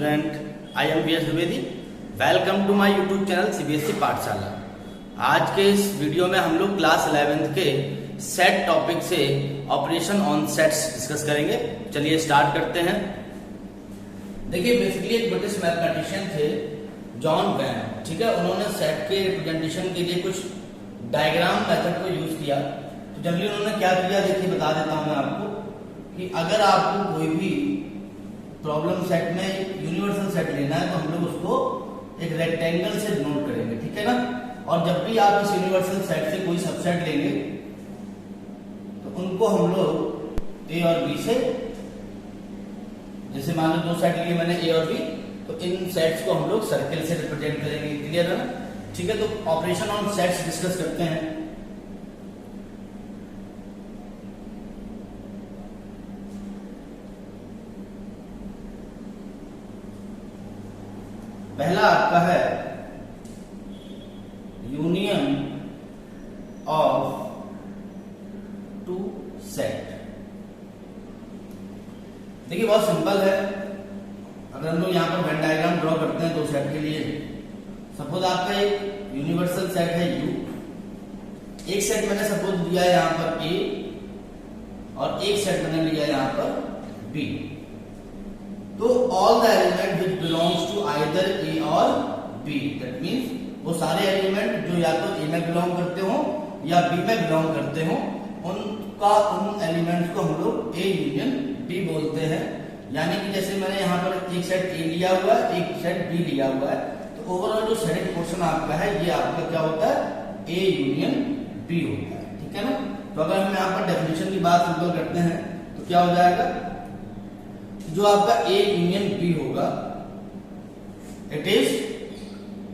Student, I am V S Dwivedi. Welcome to my YouTube channel CBSE Pathshala. आज के इस video में हम लोग क्लास 11th के सेट टॉपिक से ऑपरेशन ऑन सेट्स डिस्कस करेंगे। चलिए स्टार्ट करते हैं। देखिए, बेसिकली एक ब्रिटिश मैथमेटिशियन थे जॉन वैन, ठीक है। उन्होंने सेट के रिप्रेजेंटेशन के लिए कुछ डायग्राम मेथड को यूज किया। तो जनरली उन्होंने क्या किया, देखिए बता देता हूं मैं आपको कि अगर आपको कोई भी प्रॉब्लम सेट में यूनिवर्सल सेट लेना है तो हम लोग उसको एक रेक्टेंगल से डिनोट करेंगे, ठीक है ना। और जब भी आप इस यूनिवर्सल सेट से कोई सबसेट लेंगे तो उनको हम लोग ए और बी से, जैसे मान लो दो सेट लिए मैंने ए और बी, तो इन सेट्स को हम लोग सर्किल से रिप्रेजेंट करेंगे। क्लियर है ना, ठीक है। तो ऑपरेशन ऑन सेट्स डिस्कस करते हैं। पहला आपका है यूनियन ऑफ टू सेट। देखिए बहुत सिंपल है। अगर हम लोग यहां पर वेन डायग्राम ड्रॉ करते हैं दो सेट के लिए, सपोज आपका एक यूनिवर्सल सेट है U, एक सेट मैंने सपोज लिया यहां पर A और एक सेट मैंने लिया यहां पर B। तो all the element which belongs to either A और बी, दैट मींस वो सारे एलिमेंट जो या तो ए में बिलोंग करते हो या बी में बिलोंग करते हो, उन एलिमेंट्स को हम लोग ए यूनियन बी बोलते हैं। यानी कि जैसे मैंने यहाँ पर एक सेट ए लिया हुआ है, एक सेट बी लिया हुआ है, तो ओवरऑल जो सेट पोर्शन आपका है ये आपका क्या होता है, ए यूनियन बी होता है, ठीक है ना। तो अगर हम यहाँ पर डेफिनेशन की बात सिंपल करते हैं तो क्या हो जाएगा, जो आपका ए यूनियन बी होगा, it is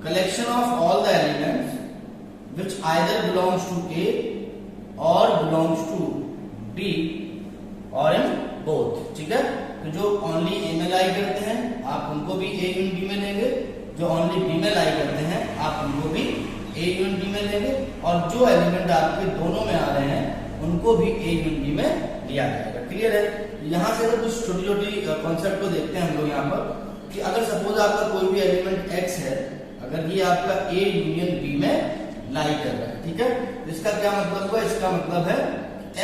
collection of all the elements which either belongs to A or belongs to B और इन बोथ, ठीक है। तो जो ओनली ए में लाई करते हैं आप उनको भी ए यूनियन बी में लेंगे, जो ओनली बी में लाई करते हैं आप उनको भी ए यूनियन बी में लेंगे, और जो एलिमेंट आपके दोनों में आ रहे हैं उनको भी ए यूनियन बी में लिया जाएगा। क्लियर है। यहां से अगर कुछ छोटी छोटी कॉन्सेप्ट को देखते हैं हम लोग यहाँ पर कि अगर सपोज आपका कोई भी एलिमेंट x है, अगर ये आपका a यूनियन b में लाई कर रहा है, ठीक है, तो इसका क्या मतलब हुआ, इसका मतलब है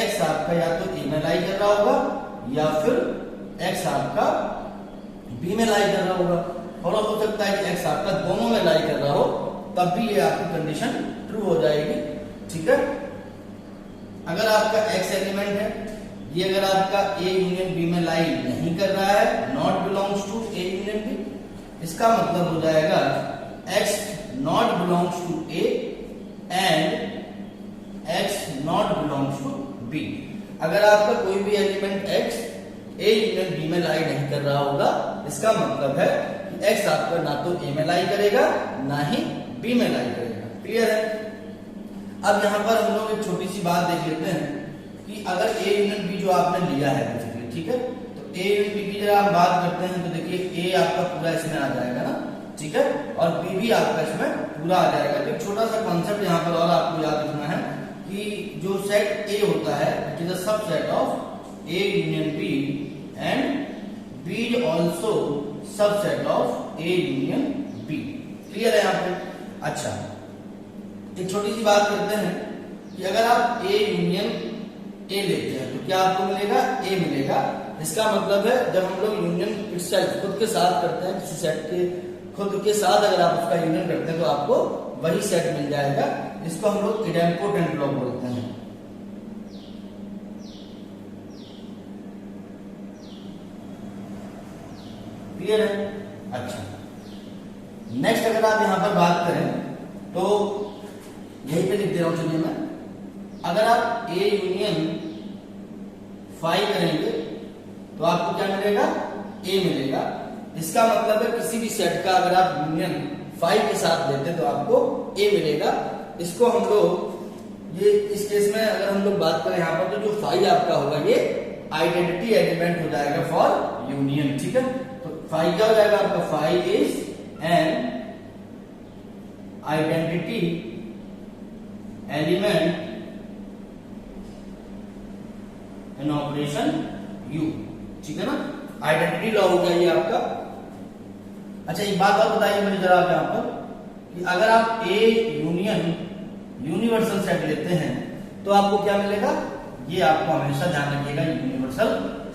x आपका या तो a में लाई कर रहा होगा या फिर x आपका b में लाई कर रहा होगा। और हो सकता है कि x आपका दोनों में लाई कर रहा हो, तब भी ये आपकी कंडीशन ट्रू हो जाएगी, ठीक है। अगर आपका x एलिमेंट है, ये अगर आपका A यूनियन B में लाई नहीं कर रहा है, not belongs to A union B, इसका मतलब हो जाएगा X not belongs to A and X not belongs to B। अगर आपका कोई भी element X A union B में लाई नहीं कर रहा होगा, इसका मतलब है कि X आपका ना तो A में लाई करेगा ना ही B में लाई करेगा। क्लियर है। अब यहां पर हम लोग एक छोटी सी बात देख लेते हैं कि अगर A यूनियन B जो आपने लिया है बेसिकली, ठीक है, तो A यूनियन B की जब आप बात करते हैं तो देखिए A आपका पूरा इसमें आ जाएगा ना, ठीक है, और B भी आपका इसमें पूरा आ जाएगा। तो एक छोटा सा कॉन्सेप्ट यहाँ पर और आपको याद रखना है कि जो सेट A होता है it is a subset of A union B and B is also subset of A union B। Clear है यहाँ पे। अच्छा, एक छोटी सी बात करते हैं कि अगर आप A यूनियन ए लेते हैं तो क्या आपको मिलेगा, ए मिलेगा। इसका मतलब है जब हम लोग यूनियन इटसेल्फ खुद के साथ करते हैं, किसी सेट के खुद के साथ अगर आप उसका यूनियन करते हैं तो आपको वही सेट मिल जाएगा। इसको हम लोग इडेम्पोटेंट लॉ बोलते हैं। क्लियर है। अच्छा, नेक्स्ट अगर आप यहां पर बात करें तो यहीं पे लिख दे रहा हूं, चलिए मैं, अगर आप A यूनियन फाई करेंगे तो आपको क्या मिलेगा, A मिलेगा। इसका मतलब है किसी भी सेट का अगर आप यूनियन फाई के साथ लेते हैं तो आपको A मिलेगा। इसको हम लोग ये इस केस में अगर हम लोग बात करें यहाँ पर तो जो फाई आपका होगा ये आइडेंटिटी एलिमेंट हो जाएगा फॉर यूनियन, ठीक है। तो फाई क्या हो जाएगा आपका, phi is an identity element in operation U, ठीक है ना। आइडेंटिटी लॉ हो गया ये आपका। अच्छा एक बात और बताइए मुझे जरा आप यहाँ पर कि अगर आप ए यूनियन यूनिवर्सल सेट लेते हैं तो आपको क्या मिलेगा, ये आपको हमेशा ध्यान रखिएगा यूनिवर्सल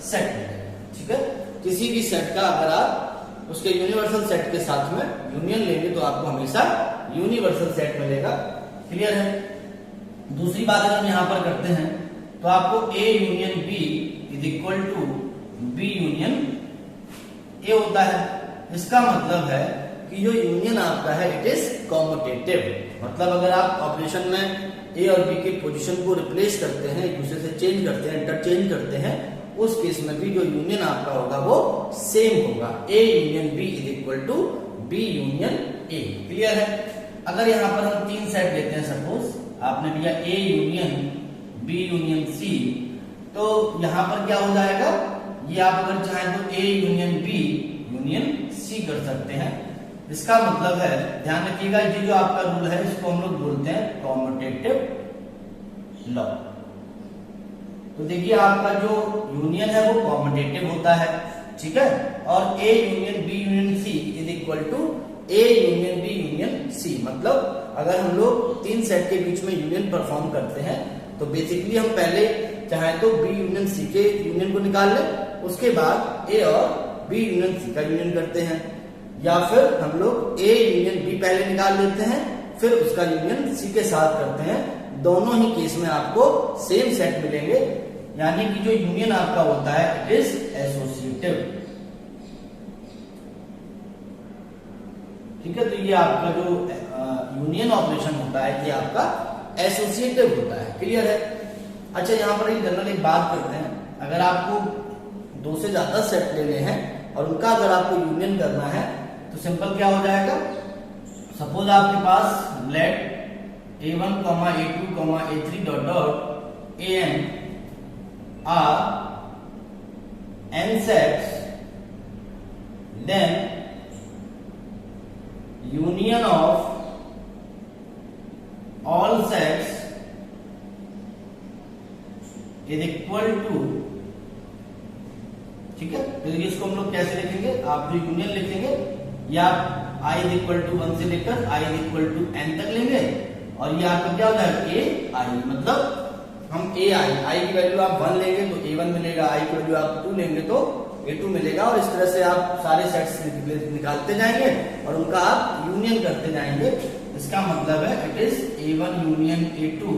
सेट मिलेगा। ठीक है, किसी भी सेट का अगर आप उसके यूनिवर्सल सेट के साथ में यूनियन लेंगे तो आपको हमेशा यूनिवर्सल सेट मिलेगा। क्लियर है। दूसरी बात अगर हम यहां पर करते हैं तो आपको A union B is equal to B union A होता है। इसका मतलब है कि जो यूनियन आपका है इट इज कॉम्यूटेटिव, मतलब अगर आप ऑपरेशन में ए और बी की पोजीशन को रिप्लेस करते हैं, एक दूसरे से चेंज करते हैं, इंटरचेंज करते हैं, उस केस में भी जो यूनियन आपका होगा वो सेम होगा। A union B is equal to B union A. Clear है। अगर यहां पर हम 3 सेट लेते हैं, सपोज आपने लिया A union B union C, तो यहां पर क्या हो जाएगा, ये आप अगर चाहें तो A union B union C कर सकते हैं। इसका मतलब है, ध्यान रखिएगा, ये जो आपका रूल है इसको हम लोग बोलते हैं कॉम्यूटेटिव लॉ। तो देखिए आपका जो यूनियन है वो कॉम्यूटेटिव होता है। ठीक है, और A union B union C is equal to A union B union C. मतलब अगर हम लोग 3 सेट के बीच में यूनियन परफॉर्म करते हैं तो बेसिकली हम पहले चाहे तो बी यूनियन सी के यूनियन को निकाल लें, उसके बाद ए और बी यूनियन सी का यूनियन करते हैं, या फिर हम लोग ए यूनियन बी पहले निकाल लेते हैं फिर उसका यूनियन सी के साथ करते हैं। दोनों ही केस में आपको सेम सेट मिलेंगे, यानी कि जो यूनियन आपका होता है इट इज एसोसिएटिव। ठीक है, तो ये आपका जो यूनियन ऑपरेशन होता है ये आपका एसोसिएटिव होता है। क्लियर है। अच्छा यहाँ पर एक जनरल एक बात करते हैं, अगर आपको 2 से ज्यादा सेट लेने हैं और उनका अगर आपको यूनियन करना है तो सिंपल क्या हो जाएगा, सपोज आपके पास let a1, a2, a3 dot dot an are n sets, then union of all sets is equal to, ठीक है। तो इसको हम लोग कैसे लिखेंगे, आप जो यूनियन लिखेंगे या i इज इक्वल टू 1 से लेकर i is equal to n तक लेंगे, और ये आपका क्या होता है ए आई, मतलब हम ए आई की वैल्यू आप 1 लेंगे तो a1 मिलेगा, आई की वैल्यू आप 2 लेंगे तो a2 मिलेगा, और इस तरह से आप सारे सेट्स निकालते जाएंगे और उनका आप यूनियन करते जाएंगे। इसका मतलब है it is a1 union a2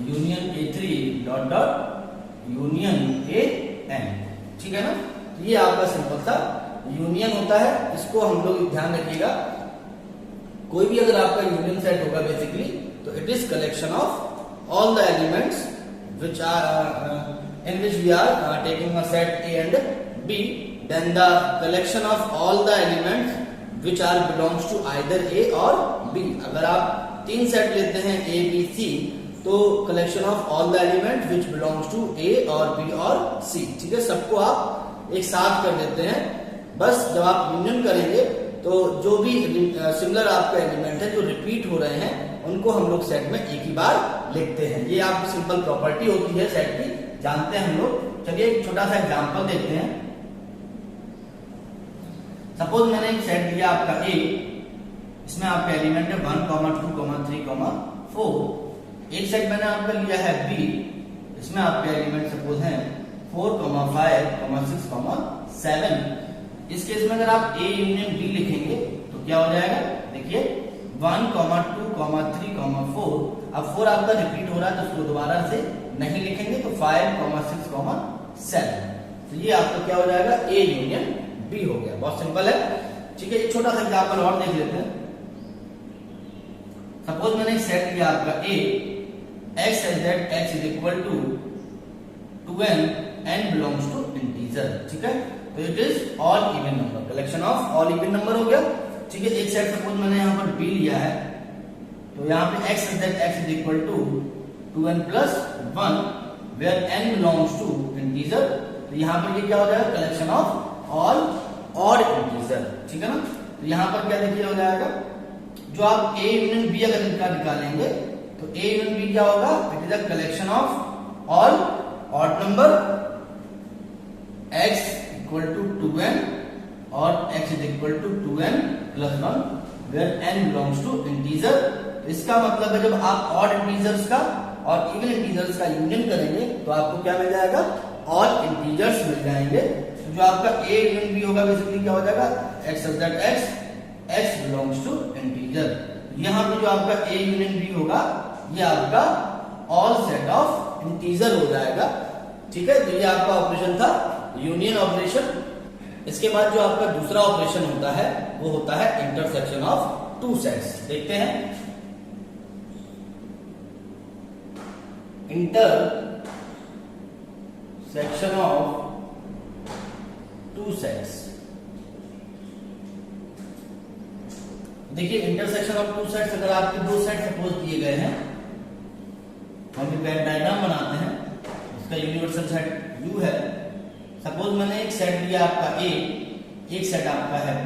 union a3 dot dot union an। ठीक है ना। तो ये आपका सिंपल सा यूनियन होता है। इसको हम लोग ध्यान रखिएगा, कोई भी अगर आपका यूनियन सेट होगा बेसिकली तो it is collection of all the elements which are in which we are taking a set A and B, then the collection of all the elements which are belongs to either A और B. अगर आप 3 set लेते हैं ए B C तो collection of all the element which belongs to A और B और सी। ठीक है, सबको आप एक साथ कर देते हैं। बस जब आप यूनियन करेंगे तो जो भी सिमिलर आपका एलिमेंट है जो रिपीट हो रहे हैं उनको हम लोग सेट में एक ही बार लिखते हैं। ये आपकी सिंपल प्रॉपर्टी होती है सेट की, जानते हैं हम लोग। चलिए एक छोटा सा एग्जांपल देखते हैं। सपोज मैंने एक सेट लिया आपका ए, इसमें आपका एलिमेंट है 1, 2, 3, 4। एक सेट मैंने आपका लिया है बी, इसमें आपके एलिमेंट सपोज हैं 4, 5, 6, 7। इस केस में अगर आप ए यूनियन बी लिखेंगे तो क्या हो जाएगा, देखिए 1, 2, 3, 4। अब 4 आपका रिपीट हो रहा है तो उसको दोबारा से नहीं लिखेंगे तो 5, 6, 7। तो ये आपका क्या हो जाएगा, ए यूनियन बी हो गया। बहुत सिंपल है। ठीक है, एक छोटा सा एग्जांपल और देख लेते हैं। सपोज मैंने एक सेट लिया आपका ए, x such that x is equal to 2n, n belongs to integer। ठीक है, तो it is all even number, collection of all even number हो गया। ठीक है, एक सेट सपोज मैंने यहाँ पर b लिया है तो यहाँ पे x such that x is equal to 2n plus 1 where n belongs to integer। तो यहाँ पर ये क्या हो जाएगा, collection of all odd integer. ठीक है ना। तो यहाँ पर क्या देखिए हो जाएगा, जो आप a यूनियन b अगर इनका निकालेंगे तो a यूनियन b क्या होगा, it is a collection of all odd number x equal to 2n और x is equal to 2n plus 1 where n belongs to integer. इसका मतलब है जब आप ऑड इंटीजर्स का और इवन इंटीजर्स का यूनियन करेंगे तो आपको क्या मिल जाएगा, ऑल इंटीजर्स मिल जाएंगे। तो जो आपका a यूनियन b होगा बेसिकली क्या हो जाएगा, x such that x belongs to integer. यहाँ पे जो आपका a यूनियन b होगा ये आपका ऑल सेट ऑफ इंटीजर हो जाएगा। ठीक है, तो ये आपका ऑपरेशन था यूनियन ऑपरेशन। इसके बाद जो आपका दूसरा ऑपरेशन होता है वो होता है इंटरसेक्शन ऑफ टू सेट्स। देखते हैं, इंटरसेक्शन ऑफ टू सेट्स। देखिए इंटरसेक्शन ऑफ टू सेट्स, अगर आपके दो सेट सपोज दिए गए हैं, हम एक डायग्राम बनाते हैं, इसका यूनिवर्सल सेट U है। सपोज मैंने एक सेट दिया आपका A, एक सेट आपका है B,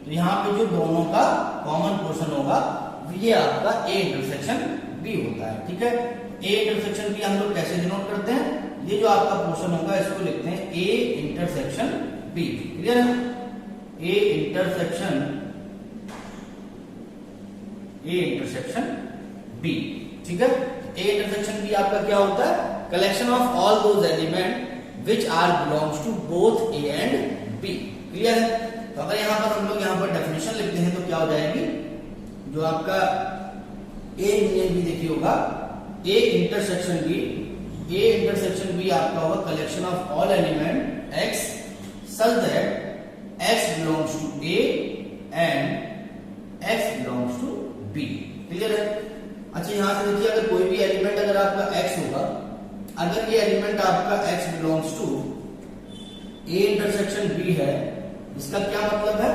तो यहाँ पे जो दोनों का कॉमन पोर्शन होगा ये आपका A इंटरसेक्शन B होता है। ठीक है, A इंटरसेक्शन B हम लोग कैसे डिनोट करते हैं, ये जो आपका पोर्शन होगा इसको लिखते हैं A इंटरसेक्शन B। क्लियर है, A इंटरसेक्शन B। ठीक है, A इंटरसेक्शन B आपका क्या होता है, collection of all those element which are belongs to both A and B। Clear है, तो अगर यहाँ पर हम लोग यहाँ पर डेफिनेशन लिखते हैं तो क्या हो जाएगी, जो आपका A यूनियन B देखिए होगा A इंटरसेक्शन B आपका होगा collection of all element X such that X belongs to A and X belongs to B। Clear है। अच्छा यहाँ से देखिए, अगर कोई भी एलिमेंट अगर आपका X होगा, अगर ये एलिमेंट आपका X belongs to A intersection B है, इसका क्या मतलब है,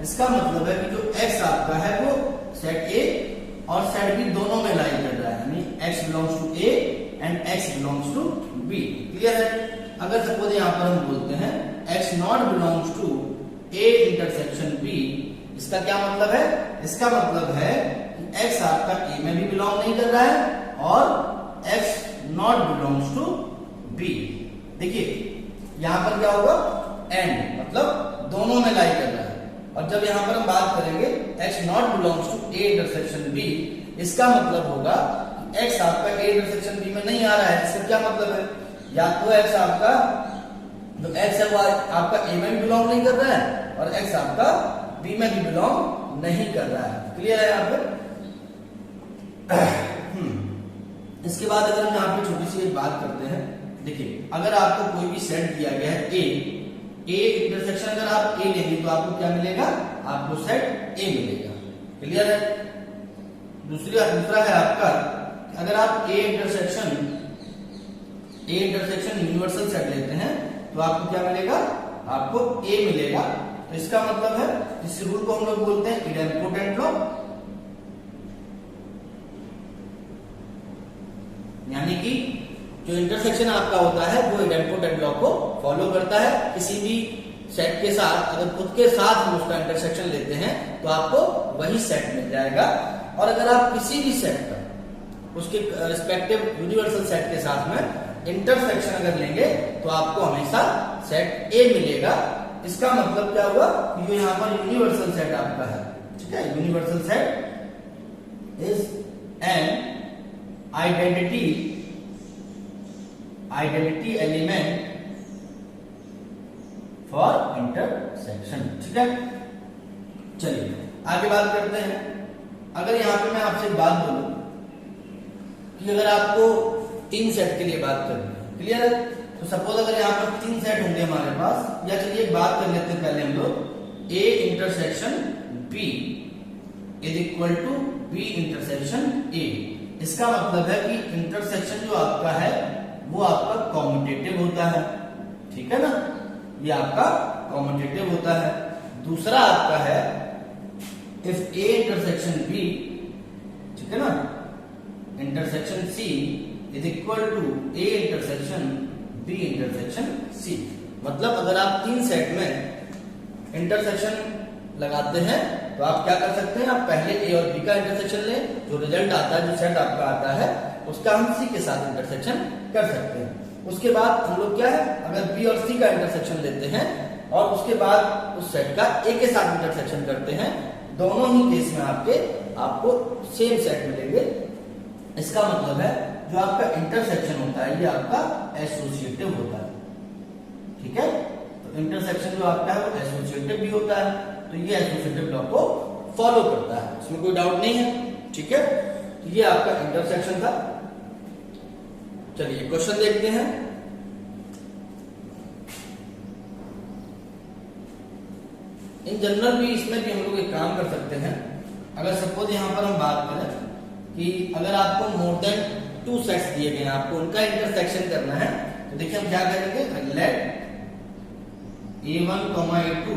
इसका मतलब है कि जो X आपका है वो सेट A और सेट B दोनों में लाई कर रहा है, यानी X belongs to A and X belongs to B। Clear है। अगर सपोज यहाँ पर हम बोलते हैं X not belongs to A intersection B, इसका क्या मतलब है, इसका मतलब है कि X आपका A में भी बिलोंग नहीं कर रहा है और X not belongs to B। देखिए यहां पर क्या होगा, एंड मतलब दोनों में लाई कर रहा है। और जब यहां पर हम बात करेंगे X not belongs to A intersection B, इसका मतलब होगा कि X आपका A इंटरसेक्शन B में नहीं आ रहा है। इसका क्या मतलब है, या तो X आपका जो X है वो आपका A में भी बिलोंग नहीं कर रहा है और X आपका B में भी बिलोंग नहीं कर रहा है। क्लियर है यहाँ पर। इसके बाद अगर हम यहाँ पे छोटी सी एक बात करते हैं, देखिए अगर आपको कोई भी सेट दिया गया है A इंटरसेक्शन अगर आप A लेंगे तो आपको क्या मिलेगा, आपको सेट A मिलेगा। क्लियर है। दूसरा है आपका, अगर आप A इंटरसेक्शन यूनिवर्सल सेट लेते हैं तो आपको क्या मिलेगा, आपको A मिलेगा। तो इसका मतलब है, इस रूल को हम लोग बोलते हैं इडेम्पोटेंट लॉ, यानी कि जो इंटरसेक्शन आपका होता है वो इडेम्पोटेंट लॉ को फॉलो करता है। किसी भी सेट के साथ अगर खुद के साथ हम उसका इंटरसेक्शन लेते हैं तो आपको वही सेट मिल जाएगा, और अगर आप किसी भी सेट का उसके रिस्पेक्टिव यूनिवर्सल सेट के साथ में इंटरसेक्शन अगर लेंगे तो आपको हमेशा सेट A मिलेगा। इसका मतलब क्या हुआ कि जो यहाँ पर यूनिवर्सल सेट आपका है, ठीक है, universal set is an identity element for intersection. ठीक है, चलिए आगे बात करते हैं। अगर यहाँ पे मैं आपसे बात बोलूं कि अगर आपको 3 सेट के लिए बात करनी है, क्लियर है, तो सपोज अगर यहाँ पर 3 सेट होंगे हमारे पास, या चलिए बात कर लेते हैं पहले हम लोग A intersection B is equal to B intersection A। इसका मतलब है कि इंटरसेक्शन जो आपका है वो आपका कॉम्यूटेटिव होता है। ठीक है ना, ये आपका कॉम्यूटेटिव होता है। दूसरा आपका है इफ A इंटरसेक्शन B, ठीक है ना, intersection C is equal to A intersection B intersection C। मतलब अगर आप 3 सेट में इंटरसेक्शन लगाते हैं तो आप क्या कर सकते हैं, आप पहले A और B का इंटरसेक्शन लें, जो रिजल्ट आता है, जो सेट आपका आता है उसका हम C के साथ इंटरसेक्शन कर सकते हैं। उसके बाद हम लोग क्या है, अगर B और C का इंटरसेक्शन लेते हैं और उसके बाद उस सेट का ए के साथ इंटरसेक्शन करते हैं, दोनों ही केस में आपको सेम सेट मिलेंगे। इसका मतलब है जो आपका इंटरसेक्शन होता है ये आपका एसोसिएटिव होता है, ठीक है। तो इंटरसेक्शन जो आपका है वो एसोसिएटिव भी होता है, तो ये एसोसिएटिव लॉ को फॉलो करता है, इसमें कोई डाउट नहीं है, ठीक है। तो ये आपका इंटरसेक्शन था। चलिए क्वेश्चन देखते हैं। इन जनरल भी इसमें भी हम लोग एक काम कर सकते हैं। अगर सपोज यहां पर हम बात करें कि अगर आपको मोर देन 2 सेट्स दिए गए हैं, आपको उनका इंटरसेक्शन करना है, तो देखिए हम क्या करेंगे, let a1, a2,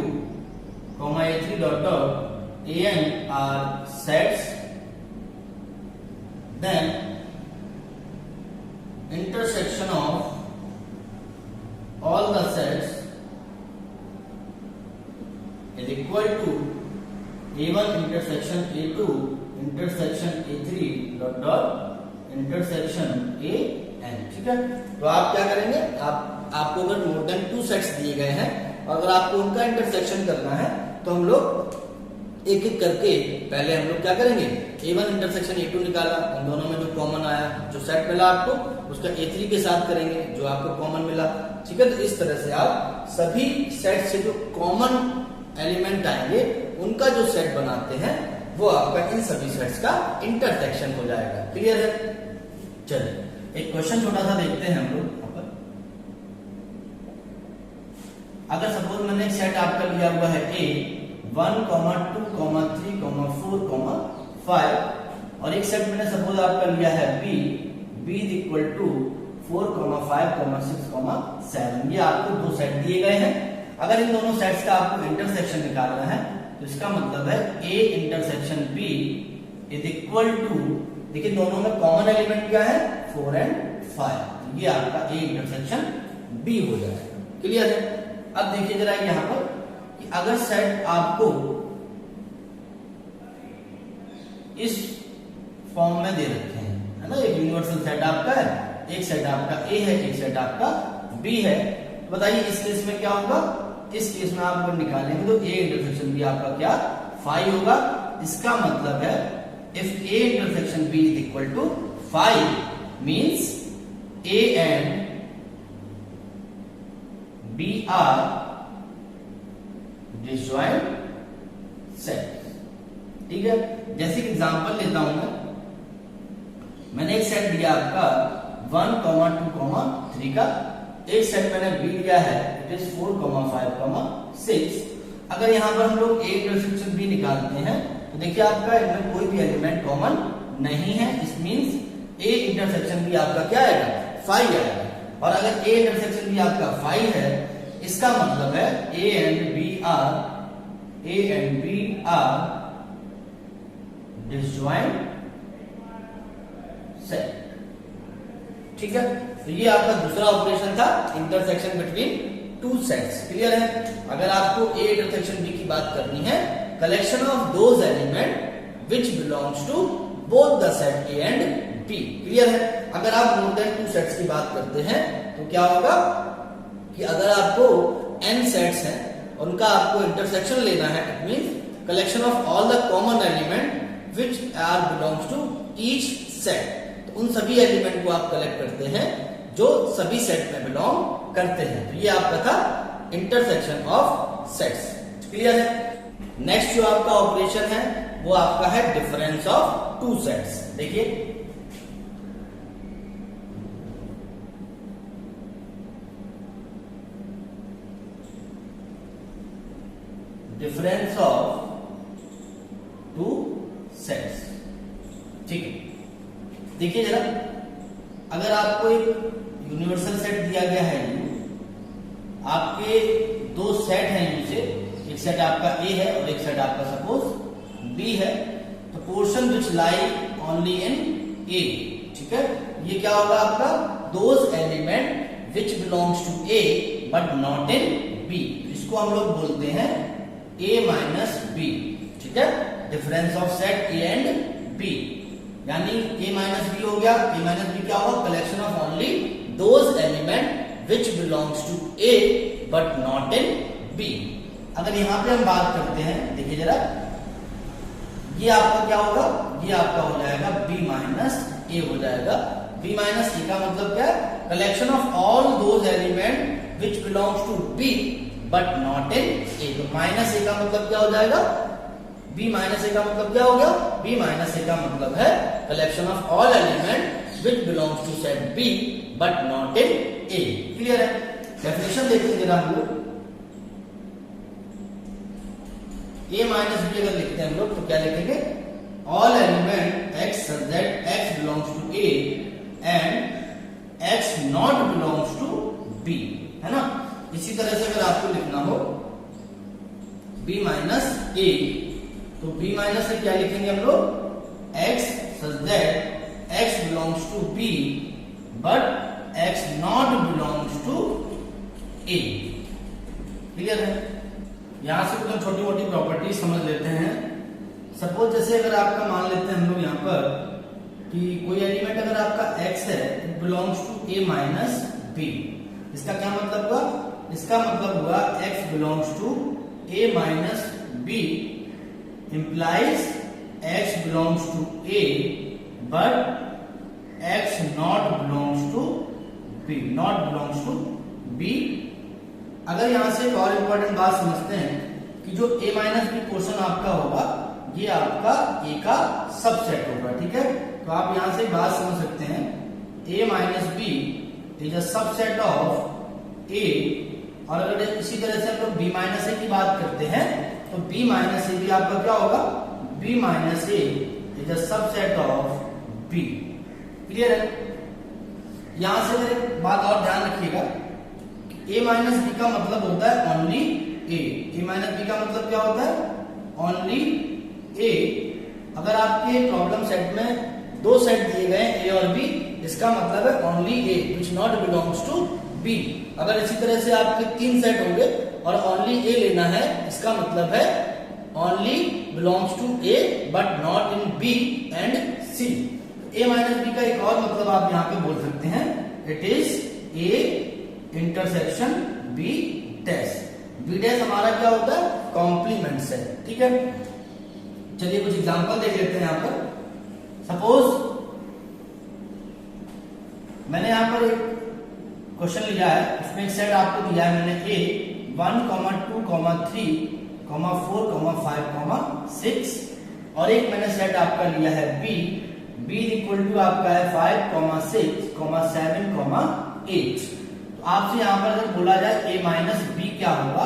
a3 dot dot an are sets, then intersection of all the sets is equal to a1 intersection a2 intersection a3 dot dot intersection an, ठीक है। तो आप क्या करेंगे, आपको अगर मोर देन 2 सेट्स दिए गए हैं और अगर आपको उनका इंटरसेक्शन करना है तो हम लोग एक एक करके पहले हम लोग क्या करेंगे, a1 इंटरसेक्शन a2 निकाला, उन दोनों में जो कॉमन आया, जो सेट मिला आपको उसका a3 के साथ करेंगे जो आपको कॉमन मिला, ठीक है। तो इस तरह से आप सभी सेट से जो कॉमन एलिमेंट आएंगे उनका जो सेट बनाते हैं वो आपका इन सभी सेट्स का इंटरसेक्शन हो जाएगा। क्लियर है। चलिए एक क्वेश्चन छोटा सा देखते हैं हम लोग यहाँ पर। अगर सपोज मैंने एक सेट आपका लिया हुआ है A 1, 2, 3, 4, 5 और एक सेट मैंने सपोज आपका लिया है B इज इक्वल टू 4, 5, 6, 7। ये आपको 2 सेट दिए गए हैं। अगर इन दोनों सेट्स का आपको इंटरसेक्शन निकालना है तो इसका मतलब है A intersection B is equal to, देखिए दोनों में कॉमन एलिमेंट क्या है, 4 और 5, ये आपका A इंटरसेक्शन B हो जाएगा। क्लियर है। अब देखिए जरा यहां पर कि अगर सेट आपको इस फॉर्म में दे रखे हैं, है ना, एक यूनिवर्सल सेट आपका है, एक सेट आपका A है, एक सेट आपका B है, तो बताइए इस केस में क्या होगा, इस केस में आप निकालेंगे तो A इंटरसेक्शन B आपका क्या 5 होगा। इसका मतलब है if A intersection B is equal to 5 means A and B are disjoint set, ठीक है। जैसे एग्जांपल लेता हूं मैंने एक सेट दिया आपका 1, 2, 3 का, एक सेट मैंने B लिया है इट इज 4, 5, 6। अगर यहां पर हम लोग A इंटरसेक्शन B निकालते हैं तो देखिए आपका इनमें कोई भी एलिमेंट कॉमन नहीं है, इस मींस A इंटरसेक्शन B आपका क्या आएगा, 5 आएगा। और अगर A इंटरसेक्शन B आपका 5 है, इसका मतलब है A and B are disjoint set, ठीक है। तो ये आपका दूसरा ऑपरेशन था, इंटरसेक्शन बिटवीन 2 सेट्स। क्लियर है। अगर आपको A इंटरसेक्शन B की बात करनी है, collection of those element which belongs to both the set A and B। Clear है। अगर आप मोर देन 2 सेट्स की बात करते हैं तो क्या होगा कि अगर आपको n सेट्स हैं उनका आपको इंटरसेक्शन लेना है, it means collection of all the common element which are belongs to each set. तो उन सभी एलिमेंट को आप कलेक्ट करते हैं जो सभी सेट में बिलोंग करते हैं। तो ये आपका था इंटरसेक्शन ऑफ सेट्स। क्लियर है। नेक्स्ट जो आपका ऑपरेशन है वो आपका है डिफरेंस ऑफ 2 सेट्स। देखिए डिफरेंस ऑफ 2 सेट्स, ठीक है। देखिए जरा, अगर आपको एक यूनिवर्सल सेट दिया गया है, आपके 2 सेट हैं यू से, एक सेट आपका A है और एक सेट आपका सपोज B है, तो portion which lie only in A, ठीक है। ये क्या होगा आपका, those element which belongs to A but not in B। इसको हम लोग बोलते हैं A माइनस B, ठीक है। Difference of set A and B, यानी A माइनस B हो गया। A माइनस B क्या होगा, collection of only those element which belongs to A but not in B. अगर यहां पे हम बात करते हैं, देखिए जरा, ये आपका क्या होगा, ये आपका हो जाएगा बी माइनस ए हो जाएगा। बी माइनस ए का मतलब क्या है, collection of all those element which belongs to B but not in A. तो माइनस ए का मतलब क्या हो जाएगा, बी माइनस ए का मतलब क्या हो गया, बी माइनस ए का मतलब है collection of all element which belongs to set B but not in A. Clear है? डेफिनेशन देखेंगे जरा हम लोग। ए माइनस बी अगर लिखते हैं हम लोग तो क्या लिखेंगे, all element x such that x belongs to A and x not belongs to B, है ना। इसी तरह से अगर आपको लिखना हो बी माइनस ए, तो बी माइनस से क्या लिखेंगे हम लोग, x such that x belongs to b but x not belongs to a। Clear है? यहां से कुछ छोटी मोटी प्रॉपर्टी समझ लेते हैं। सपोज जैसे अगर आपका मान लेते हैं हम लोग यहां पर कि कोई एलिमेंट अगर आपका x है, it belongs to a minus B. इसका क्या मतलब हुआ, इसका मतलब हुआ x belongs to a minus B implies x belongs to A but x not belongs to B, not belongs to B। अगर यहां से एक और इंपॉर्टेंट बात समझते हैं कि जो A माइनस बी पोर्शन आपका होगा ये आपका A का सबसेट होगा, ठीक है। तो आप यहां से बात समझ सकते हैं, A minus B is a subset of A। और अगर इसी तरह से हम लोग B माइनस ए की बात करते हैं तो B माइनस ए भी आपका क्या होगा, B minus A is a subset of B। Clear है? यहां से मेरे बात और ध्यान रखिएगा, A माइनस बी का मतलब होता है ओनली A माइनस बी का मतलब क्या होता है, ओनली A। अगर आपके प्रॉब्लम सेट में दो सेट दिए गए A और B, इसका मतलब है only A which not belongs to B। अगर इसी तरह से आपके तीन सेट होंगे और ओनली ए लेना है, इसका मतलब है only belongs to A but not in B and C. A minus B का एक और मतलब आप यहाँ पे बोल सकते हैं, it is A intersection B dash. B dash हमारा क्या होता है, कॉम्प्लीमेंट सेट, ठीक है। चलिए कुछ एग्जांपल देख लेते हैं यहाँ पर। सपोज मैंने यहाँ पर एक क्वेश्चन लिया है, उसमें एक सेट आपको दिया है मैंने ए 1, 2, 3, 4, 5, 6 और एक मैंने सेट आपका लिया है बी इक्वल टू आपका है 5, 6, 7, 8। तो आपसे यहाँ पर अगर बोला जाए ए माइनस बी क्या होगा,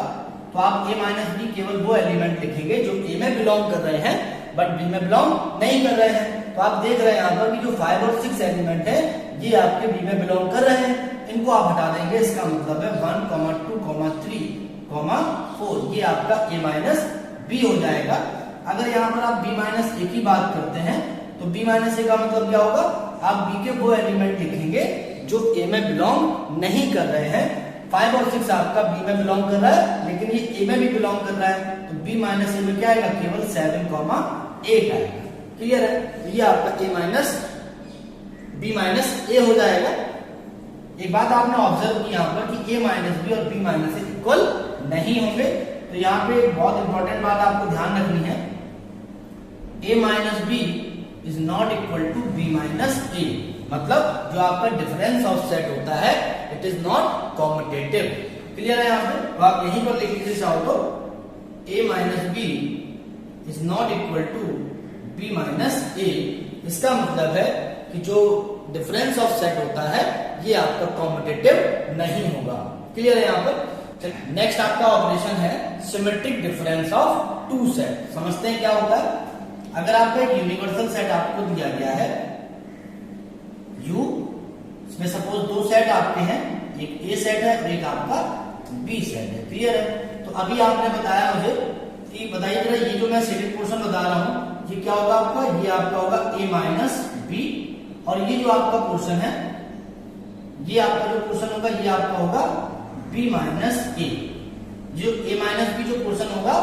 तो आप ए माइनस बी केवल वो एलिमेंट लिखेंगे जो ए में बिलोंग कर रहे हैं बट बी में बिलोंग नहीं कर रहे हैं। तो आप देख रहे हैं यहाँ पर कि जो 5 और 6 एलिमेंट है ये आपके बी में बिलोंग कर रहे हैं, इनको आप हटा देंगे। इसका मतलब है 1, 2, 3, 4 ये आपका ए माइनस बी हो जाएगा। अगर यहाँ पर आप बी माइनस ए की बात करते हैं तो बी माइनस ए का मतलब क्या होगा, आप बी के वो एलिमेंट लिखेंगे जो ए में बिलोंग नहीं कर रहे हैं। 5 और 6 आपका बी में बिलोंग कर रहा है लेकिन ये ए में भी बिलोंग कर रहा है, तो बी माइनस ए में क्या आएगा, केवल 7, 8 आएगा। क्लियर है? ये आपका ए माइनस बी माइनस ए हो जाएगा। एक बात आपने ऑब्जर्व की यहाँ पर कि ए माइनस बी और बी माइनस ए इक्वल नहीं होंगे, तो यहाँ पे एक बहुत इंपॉर्टेंट बात आपको ध्यान रखनी है, A minus B is not equal to B minus A. मतलब जो आपका डिफरेंस ऑफ सेट होता है it is not commutative. Clear है? यहाँ पे तो आप यहीं पर लिख लीजिए चाहो तो A minus B is not equal to B minus A. इसका मतलब है कि जो डिफरेंस ऑफ सेट होता है ये आपका कॉम्यूटेटिव नहीं होगा। क्लियर है? यहाँ पर नेक्स्ट आपका ऑपरेशन है symmetric difference of two set. समझते हैं क्या होता है। अगर आपका एक यूनिवर्सल सेट आपको दिया गया है U, इसमें सपोज दो सेट आपके हैं, एक ए सेट है और एक आपका बी सेट है। क्लियर है? तो अभी आपने बताया मुझे कि बताइए जरा, ये जो मैं सिलिंड पोर्शन बता रहा हूं ये क्या होगा आपका, ये आपका होगा ए माइनस बी और ये जो आपका पोर्शन है ये आपका जो पोर्शन होगा ये आपका होगा बी माइनस ए। जो ए माइनस बी जो पोर्शन होगा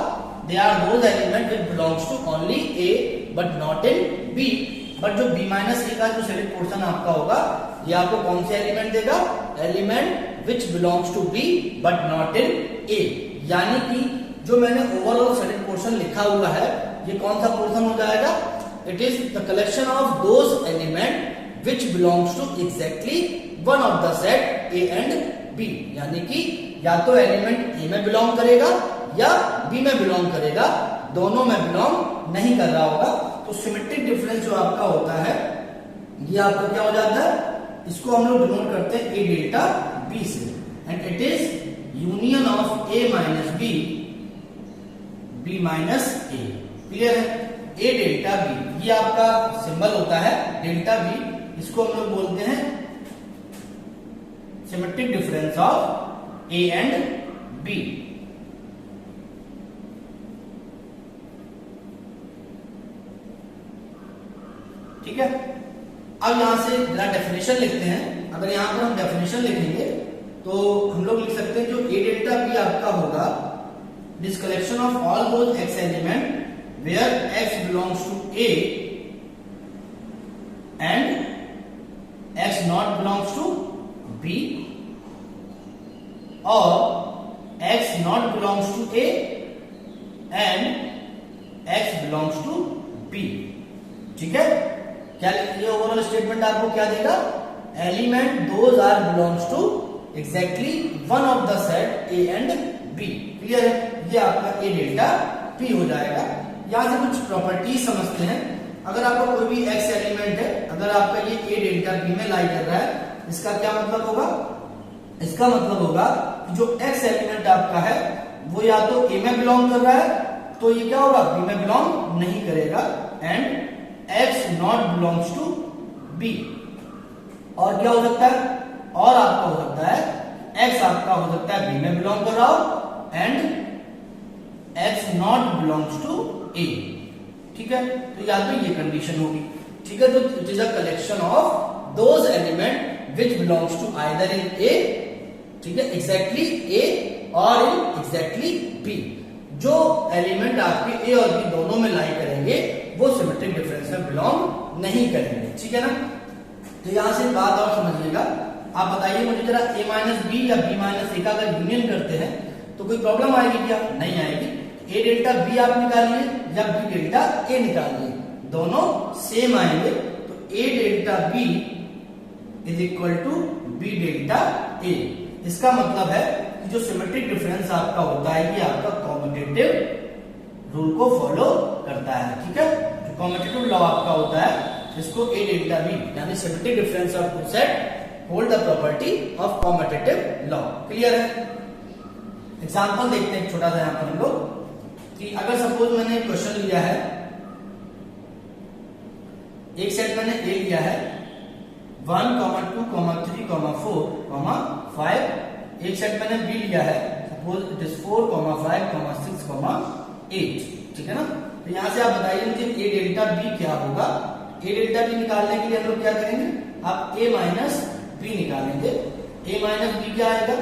they are those element which belongs to only A but not in B. But जो बी माइनस ए का जो सेलेक्ट पोर्शन आपका होगा ये आपको कौन से एलिमेंट देगा, element which belongs to B but not in A. यानी कि जो मैंने ओवरऑल सेटेड पोर्शन लिखा हुआ है ये कौन सा पोर्शन हो जाएगा? It is the collection of those element which belongs to exactly one of the set A and B, यानी कि या तो एलिमेंट ए में बिलोंग करेगा या बी में बिलोंग करेगा, दोनों में बिलोंग नहीं कर रहा होगा। तो सिमेट्रिक डिफरेंस जो आपका होता है ये आपका क्या हो जाता है? इसको हम लोग डिनोट करते हैं ए डेल्टा बी से, and it is union of A minus B, B minus A. Clear है? ए डेल्टा बी ये आपका सिंबल होता है डेल्टा बी, इसको हम लोग बोलते हैं symmetric difference of A and B. ठीक है, अब यहां से जरा डेफिनेशन लिखते हैं। अगर यहां पर हम डेफिनेशन लिखेंगे तो हम लोग लिख सकते हैं जो ए डेल्टा बी आपका होगा, this collection of all those X element where X belongs to A and x not belongs to B, or X not belongs to A and X belongs to B. ठीक है, क्या ये overall statement आपको क्या देगा? Element those are belongs to exactly one of the set A and B. Clear है? ये आपका ए डेल्टा बी हो जाएगा। यहां से कुछ प्रॉपर्टीज समझते हैं। अगर आपका कोई भी एक्स एलिमेंट है, अगर आपका ये ए डेल्टा बी में लाई कर रहा है, इसका क्या मतलब होगा? इसका मतलब होगा कि जो एक्स एलिमेंट आपका है वो या तो ए में बिलोंग कर रहा है, तो ये क्या होगा? बी में बिलोंग नहीं करेगा, and x not belongs to B. और क्या हो सकता है? और आपका हो सकता है एक्स आपका हो सकता है बी में बिलोंग कर रहा हो and x not belongs to A. ठीक है, तो या तो ये कंडीशन होगी। ठीक है, तो it is a collection of those element which belongs to either in A, ठीक है, exactly A or in exactly B. जो एलिमेंट आपके ए और बी दोनों में लाई करेंगे वो सिमेट्रिक डिफरेंस में बिलोंग नहीं करेंगे। ठीक है ना? तो यहां से बात और समझिएगा। आप बताइए मुझे जरा ए माइनस बी या बी माइनस ए का अगर यूनियन करते हैं तो कोई प्रॉब्लम आएगी क्या? नहीं आएगी। ए डेल्टा बी आप निकालिए या बी डेल्टा ए निकालिए, दोनों सेम आएंगे। तो A delta B is equal to B delta A. इसका मतलब है कि जो सिमेट्रिक डिफरेंस आपका होता है ये आपका कॉम्यूटेटिव रूल को फॉलो करता है। ठीक है, जो कॉम्यूटेटिव लॉ आपका होता है इसको ए डेल्टा बी यानी symmetric difference of two set hold the property of commutative law. Clear है? एग्जांपल देखते हैं छोटा सा यहां पर हम लोग कि अगर सपोज मैंने क्वेश्चन लिया है, एक सेट मैंने ए लिया है 1, 2, 3, 4, 5। एक सेट मैंने बी लिया है, सपोज इट इज 4, 5, 6, 8। ठीक है ना? तो यहां से आप बताइए मुझे ए डेल्टा बी क्या होगा। ए डेल्टा बी निकालने के लिए हम लोग क्या करेंगे? आप ए माइनस बी निकालेंगे। ए माइनस बी क्या आएगा?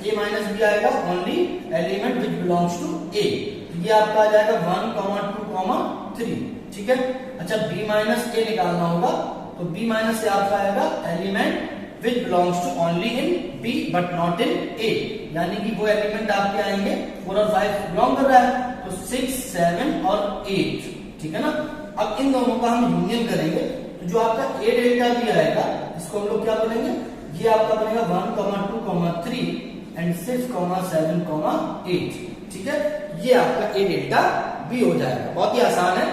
ए माइनस बी आएगा only element which belongs to A. ये आपका आ जाएगा 1, 2, 3। ठीक है, अच्छा बी माइनस ए निकालना होगा तो बी माइनस से आपका आएगा element which belongs to only in B but not in A, यानी कि वो एलिमेंट आपके आएंगे 4 और 5 बिलोंग कर रहा है तो 6, 7 और 8। ठीक है ना? अब इन दोनों का हम यूनियन करेंगे तो जो आपका ए डेल्टा बी आएगा इसको हम लोग क्या बोलेंगे? ये आपका बनेगा 1, 2, 3 एंड 6, 7, 8। ठीक है, ये आपका ए डेल्टा बी हो जाएगा। बहुत ही आसान है।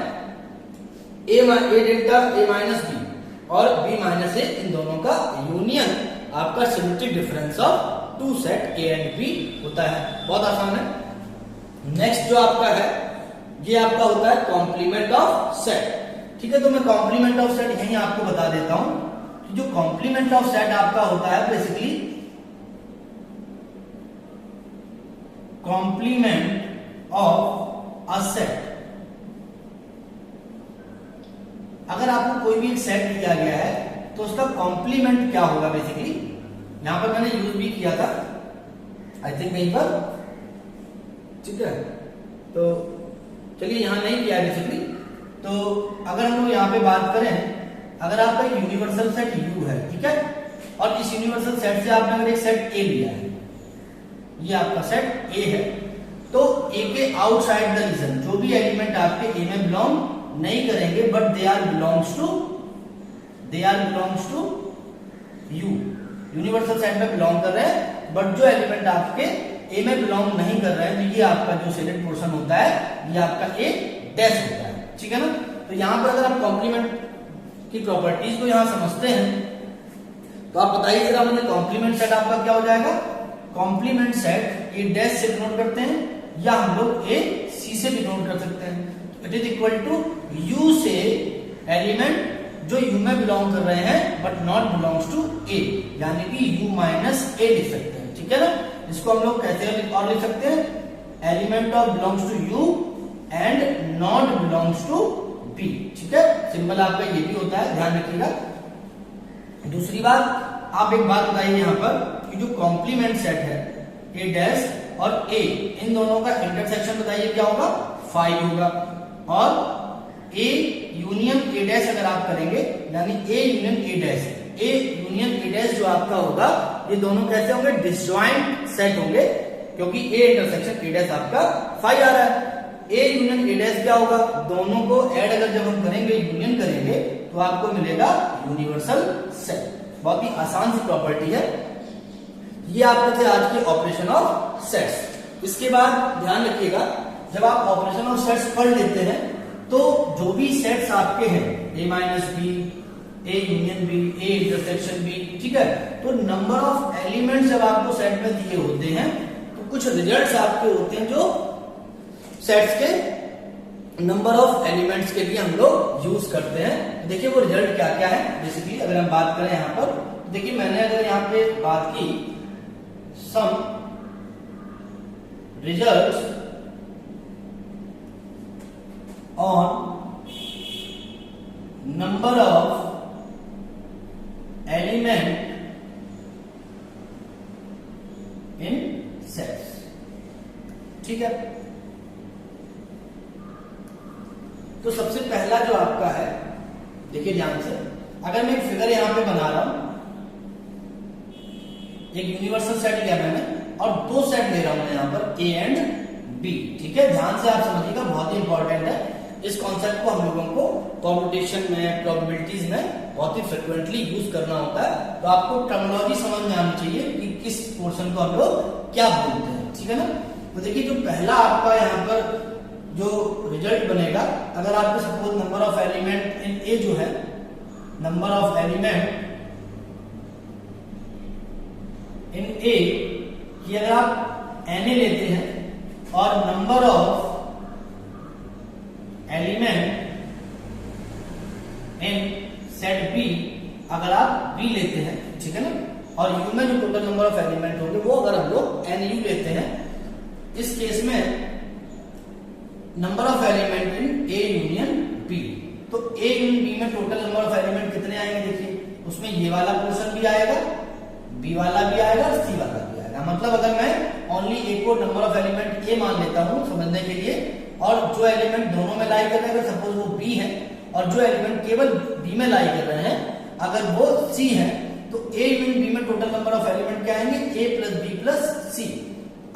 A delta A minus B और बी माइनस ए, इन दोनों का यूनियन आपका symmetric difference of two set A and B होता है। बहुत आसान है। नेक्स्ट जो आपका है ये आपका होता है कॉम्प्लीमेंट ऑफ सेट। ठीक है, तो मैं कॉम्प्लीमेंट ऑफ सेट यही आपको बता देता हूं कि जो कॉम्प्लीमेंट ऑफ सेट आपका होता है basically complement of a set. अगर आपको कोई भी एक सेट दिया गया है तो उसका कॉम्प्लीमेंट क्या होगा? बेसिकली यहां पर मैंने यूज भी किया था आई थिंक कहीं पर। ठीक है, तो चलिए यहां नहीं किया बेसिकली। तो अगर हम लोग यहां पे बात करें, अगर आपका यूनिवर्सल सेट यू है, ठीक है, और इस यूनिवर्सल सेट से आपने अगर एक सेट ए लिया है, ये आपका सेट ए है, तो ए के आउटसाइड द रीजन जो भी एलिमेंट आपके ए में बिलोंग नहीं करेंगे but they are belongs to U, universal set में बिलोंग कर रहे हैं बट जो एलिमेंट आपके ए में बिलोंग नहीं कर रहे हैं तो ये आपका जो सिलेक्ट पोर्शन होता है ये आपका ए डैश होता है, ठीक है ना। तो यहां पर अगर आप कॉम्प्लीमेंट की प्रॉपर्टीज को यहां समझते हैं तो आप बताइए जरा मुझे कॉम्प्लीमेंट सेट आपका क्या हो जाएगा। कॉम्प्लीमेंट सेट ए डैश से डिनोट करते हैं या हम लोग ए सी से डिनोट कर सकते हैं। It is equal to U से एलिमेंट जो यू में बिलोंग कर रहे हैं but not belongs to A, यानी कि यू माइनस ए लिख सकते हैं, ठीक है ना। इसको हम लोग कैसे और लिख सकते हैं, element of belongs to U and not belongs to B, ठीक है। सिंबल आपका ये भी होता है, ध्यान रखिएगा। दूसरी बात, आप एक बात बताइए यहाँ पर कि जो कॉम्प्लीमेंट सेट है ए डैश और ए, इन दोनों का इंटरसेक्शन बताइए क्या होगा, 5 होगा। और ए यूनियन ए डैश अगर आप करेंगे यानी A union A dash, A union A dash जो आपका होगा ये दोनों कैसे होंगे, डिसजॉइंट सेट होंगे क्योंकि ए इंटरसेक्शन ए डैश आपका 5 आ रहा है। ए यूनियन ए डैश क्या होगा, दोनों को ऐड अगर जब हम करेंगे यूनियन करेंगे तो आपको मिलेगा यूनिवर्सल सेट। बहुत ही आसान सी प्रॉपर्टी है। ये आपके थे आज के ऑपरेशन ऑफ सेट्स। इसके बाद ध्यान रखिएगा जब आप ऑपरेशन ऑफ सेट्स पढ़ लेते हैं तो जो भी सेट्स आपके हैं A minus B, A union B, A intersection B, ठीक है, तो नंबर ऑफ एलिमेंट्स जब आपको सेट में दिए होते हैं तो कुछ रिजल्ट्स आपके होते हैं जो सेट्स के नंबर ऑफ एलिमेंट्स के लिए हम लोग यूज करते हैं। देखिए वो रिजल्ट क्या क्या है। बेसिकली अगर हम बात करें यहाँ पर, देखिए मैंने अगर यहाँ पे बात की सम results on number of element in sets, ठीक है। तो सबसे पहला जो आपका है, देखिए ध्यान से, अगर मैं एक फिगर यहां पे बना रहा हूं, एक यूनिवर्सल सेट लिया मैंने और 2 सेट ले रहा हूं यहां पर ए एंड बी, ठीक है। ध्यान से आप समझिएगा, बहुत ही इंपॉर्टेंट है। इस कॉन्सेप्ट को हम लोगों को कॉम्पिटिशन में, प्रोबेबिलिटीज में बहुत ही फ्रिक्वेंटली यूज करना होता है। तो आपको टर्मिनोलॉजी समझ में आनी चाहिए कि किस पोर्शन को हम लोग क्या बोलते हैं, ठीक है ना। तो देखिए जो पहला आपका यहाँ पर जो रिजल्ट बनेगा, अगर आपको suppose number of element in A जो है, number of element in A की अगर आप एन लेते हैं और number of element in set B अगर आप बी लेते हैं, ठीक है ना, और यू में जो टोटल नंबर ऑफ एलिमेंट होंगे वो अगर हम लोग एन यू लेते हैं, इस केस में number of element in A union B, तो ए यूनियन बी में टोटल नंबर ऑफ एलिमेंट कितने आएंगे, देखिए उसमें ये वाला पोर्शन भी आएगा, बी वाला भी आएगा और सी वाला भी आएगा। मतलब अगर मैं ओनली ए को नंबर ऑफ एलिमेंट ए मान लेता हूं समझने के लिए, और जो एलिमेंट दोनों में लाई कर रहे हैं, सपोज वो बी है और जो एलिमेंट केवल बी में लाई कर रहे हैं अगर वो सी है, तो ए यूनियन बी में टोटल नंबर ऑफ एलिमेंट क्या आएंगे, A plus B plus C.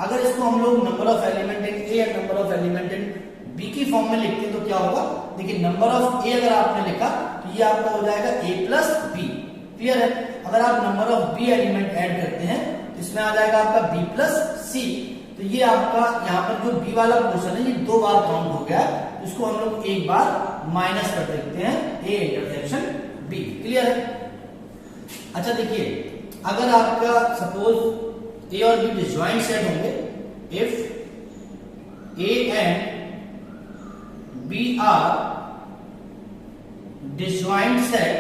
अगर इसको हम लोग number of element in A या number of element in B की फॉर्म में लिखते हैं तो क्या होगा, देखिए नंबर ऑफ ए अगर आपने लिखा तो ये आपका हो जाएगा ए प्लस बी, क्लियर है। अगर आप number of B element add करते हैं तो इसमें आ जाएगा आपका बी प्लस सी। तो ये आपका यहाँ पर जो बी वाला पोर्शन है ये 2 बार काउंट हो गया, इसको हम लोग एक बार माइनस कर देते हैं ए इंटरसेक्शन बी, क्लियर है। अच्छा देखिए अगर आपका सपोज ए और बी डिसजॉइंट सेट होंगे, if A and B are disjoint set,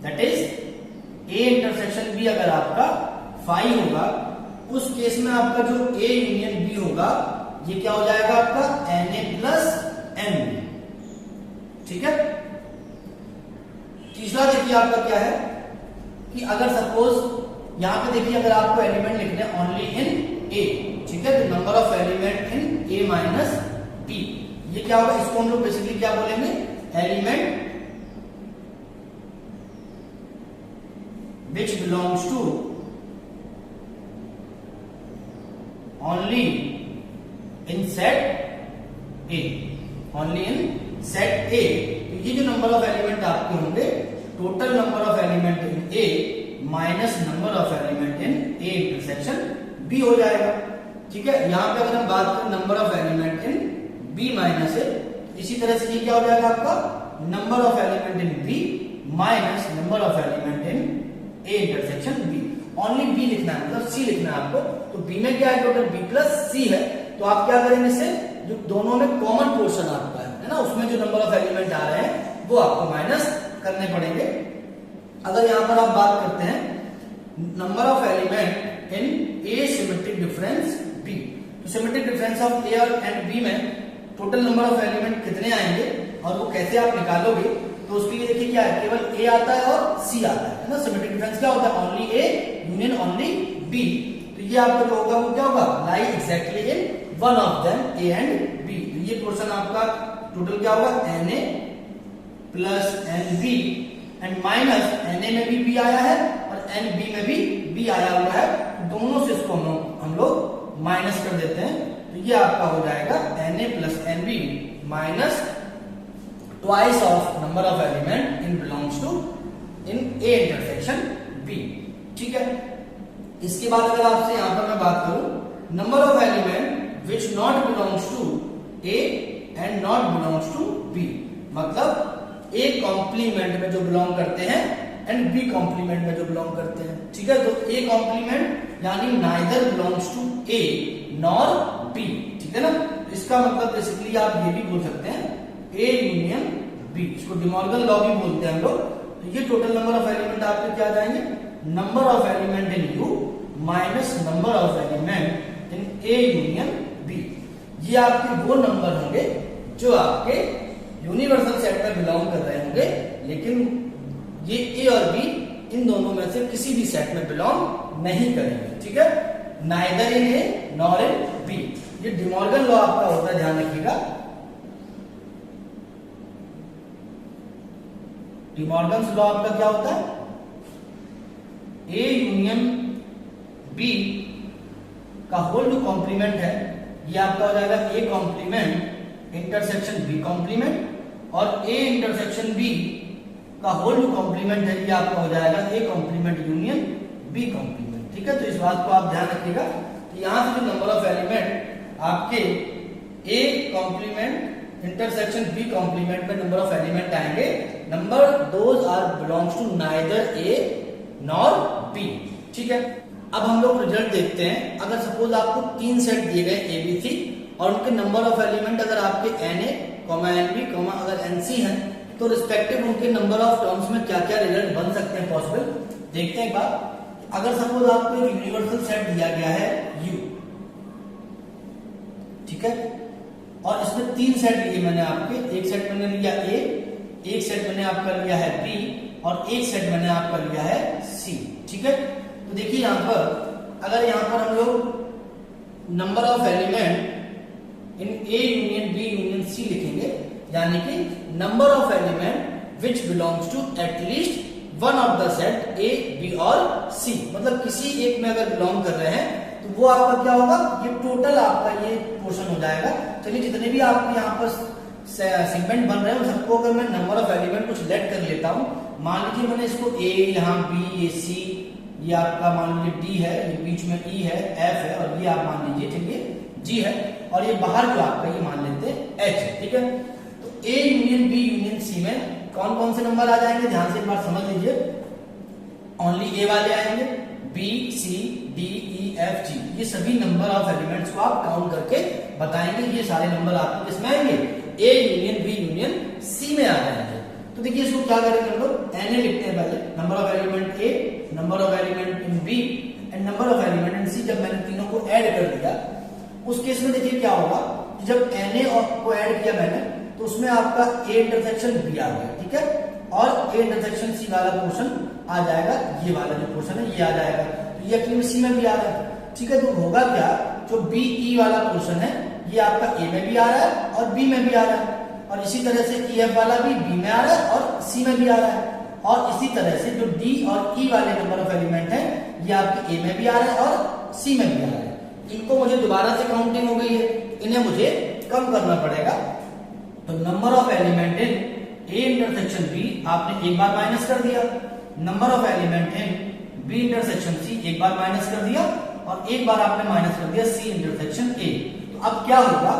that is A intersection B अगर आपका 5 होगा, उस केस में आपका जो ए यूनियन बी होगा ये क्या हो जाएगा आपका n A plus n B, ठीक है। तीसरा देखिए आपका क्या है कि अगर सपोज यहां पे देखिए अगर आपको एलिमेंट लिखने हैं ओनली इन ए, ठीक है, तो number of element in A minus B, ये क्या होगा, इसको हम लोग बेसिकली क्या बोलेंगे, element which belongs to only in set A, only in set A. तो ये जो नंबर ऑफ एलिमेंट आपके होंगे, total number of element in A minus number of element in A intersection B हो जाएगा। ठीक है, यहां पे अगर हम बात करें number of element in B minus A, इसी तरह से ये क्या हो जाएगा आपका number of element in B minus number of element in A intersection B. Only B लिखना है, मतलब सी लिखना है आपको। तो बी में क्या है, टोटल बी प्लस सी है। तो आप क्या करेंगे, इससे जो दोनों में कॉमन पोर्शन आपका है ना, उसमें जो नंबर ऑफ एलिमेंट आ रहे हैं वो आपको माइनस करने पड़ेंगे। अगर यहां पर आप बात करते हैं number of element in A symmetric difference B, तो सिमेट्रिक डिफरेंस ऑफ ए और एंड बी में टोटल नंबर ऑफ एलिमेंट कितने आएंगे और वो कैसे आप निकालोगे, तो उसके लिए देखिए क्या है, केवल ए आता है और सी आता है ना। सिमेट्रिक डिफरेंस क्या होता है, only A union only B. तो ये आपका जो होगा वो क्या होगा, lie exactly in one of them A and B. तो ये पोर्शन आपका टोटल क्या होगा, n A plus n B and minus n A में भी बी आया है और एन बी में भी बी आया हुआ है। दोनों से इसको हम लोग माइनस कर देते हैं। तो ये आपका हो जाएगा n A plus n B minus twice of number of element in belongs to in A intersection B. ठीक है, इसके बाद अगर आपसे यहां पर मैं बात करूं number of element which not belongs to A and not belongs to B, मतलब ए कॉम्प्लीमेंट में जो बिलोंग करते हैं एंड बी कॉम्प्लीमेंट में जो बिलोंग करते हैं। ठीक है, तो ए कॉम्प्लीमेंट यानी neither belongs to A nor B. ठीक है ना, इसका मतलब बेसिकली आप ये भी बोल सकते हैं ए यूनियन बी, इसको डिमॉर्गन लॉ भी बोलते हैं हम लोग। तो ये टोटल नंबर ऑफ एलिमेंट आपके क्या आ जाएंगे, number of element in U minus number of element in A union B. ये आपके वो नंबर होंगे जो आपके यूनिवर्सल सेट में बिलोंग कर रहे होंगे, लेकिन ये ए और बी इन दोनों में से किसी भी सेट में बिलोंग नहीं करेंगे। ठीक है, neither in A nor in B. ये डिमॉर्गन लॉ आपका होता है, ध्यान रखिएगा। डिमॉर्गन्स लॉ आपका क्या होता है, ए यूनियन बी का होल टू कॉम्प्लीमेंट है, ये आपका हो जाएगा A complement intersection B complement, और ए इंटरसेक्शन बी का होल टू कॉम्प्लीमेंट है, ये आपका हो जाएगा A complement union B complement. ठीक है, तो इस बात को आप ध्यान रखिएगा। तो यहां से जो नंबर ऑफ एलिमेंट आपके A complement intersection B complement में नंबर ऑफ एलिमेंट आएंगे, number those are belongs to neither A nor B. ठीक है, अब हम लोग रिजल्ट देखते हैं। अगर सपोज आपको 3 सेट दिए गए ए बी सी और उनके नंबर ऑफ एलिमेंट अगर आपके n A comma n B comma अगर एन सी है, तो रिस्पेक्टिव उनके नंबर ऑफ टर्म्स में क्या क्या रिजल्ट बन सकते हैं पॉसिबल, देखते हैं एक बार। अगर सपोज आपको एक यूनिवर्सल सेट दिया गया है यू, ठीक है, और इसमें 3 सेट लिए मैंने आपके, एक सेट मैंने लिया ए, एक सेट मैंने आपका लिया है बी और एक सेट मैंने आपका लिया है सी। ठीक है, तो देखिए यहां पर अगर यहां पर हम लोग number of element in A union B union C लिखेंगे, यानी कि number of element which belongs to at least one of the set A B और सी, मतलब किसी एक में अगर बिलोंग कर रहे हैं तो वो आपका क्या होगा, ये टोटल आपका ये पोर्शन हो जाएगा। चलिए जितने भी आपके यहाँ पर सेगमेंट बन रहे हैं सबको अगर मैं नंबर ऑफ एलिमेंट कुछ लेट कर लेता हूँ, मान लीजिए मैंने इसको ए, यहाँ बी, ये सी, ये आपका मान लीजिए डी है, ये बीच में ई है, एफ है और ये आप मान लीजिए चलिए जी है, और ये बाहर जो आपका ये मान लेते हैं एच है। ठीक है, तो A union B union C में कौन कौन से नंबर आ जाएंगे, ध्यान से एक बार समझ लीजिए। ओनली ए वाले आएंगे, B C D E F G, ये सभी नंबर ऑफ एलिमेंट्स को आप काउंट करके बताएंगे। ये सारे नंबर आपके किसमें आएंगे, A union B union C में आ जाएंगे। तो देखिए इसको क्या करेंगे हम लोग, एन ए लिखते हैं पहले, number of element A, number of element in B and number of element in C. जब मैंने तीनों को ऐड कर दिया उस केस में देखिए क्या होगा, जब एन ए को ऐड किया मैंने तो उसमें आपका ए इंटरसेक्शन बी आ गया। ठीक है, और ए इंटरसेक्शन सी वाला पोर्शन आ जाएगा, ये वाला जो पोर्शन है ये आ जाएगा, तो ये एक्चुअली सी में भी आ रहा है। ठीक है, तो होगा क्या, जो बी ई वाला पोर्शन है ये आपका ए में भी आ रहा है और बी में भी आ रहा है, और इसी तरह से ई एफ वाला भी बी में आ रहा है और सी में भी आ रहा है, और इसी तरह से जो डी और ई वाले नंबर ऑफ एलिमेंट है ये आपके ए में भी आ रहा है और सी में भी आ रहा है। इनको मुझे दोबारा से काउंटिंग हो गई है, इन्हें मुझे कम करना पड़ेगा। तो number of element in A intersection B आपने एक बार माइनस कर दिया, number of element in B intersection C एक बार माइनस कर दिया, और एक बार आपने माइनस कर दिया सी इंटरसेक्शन ए। तो अब क्या होगा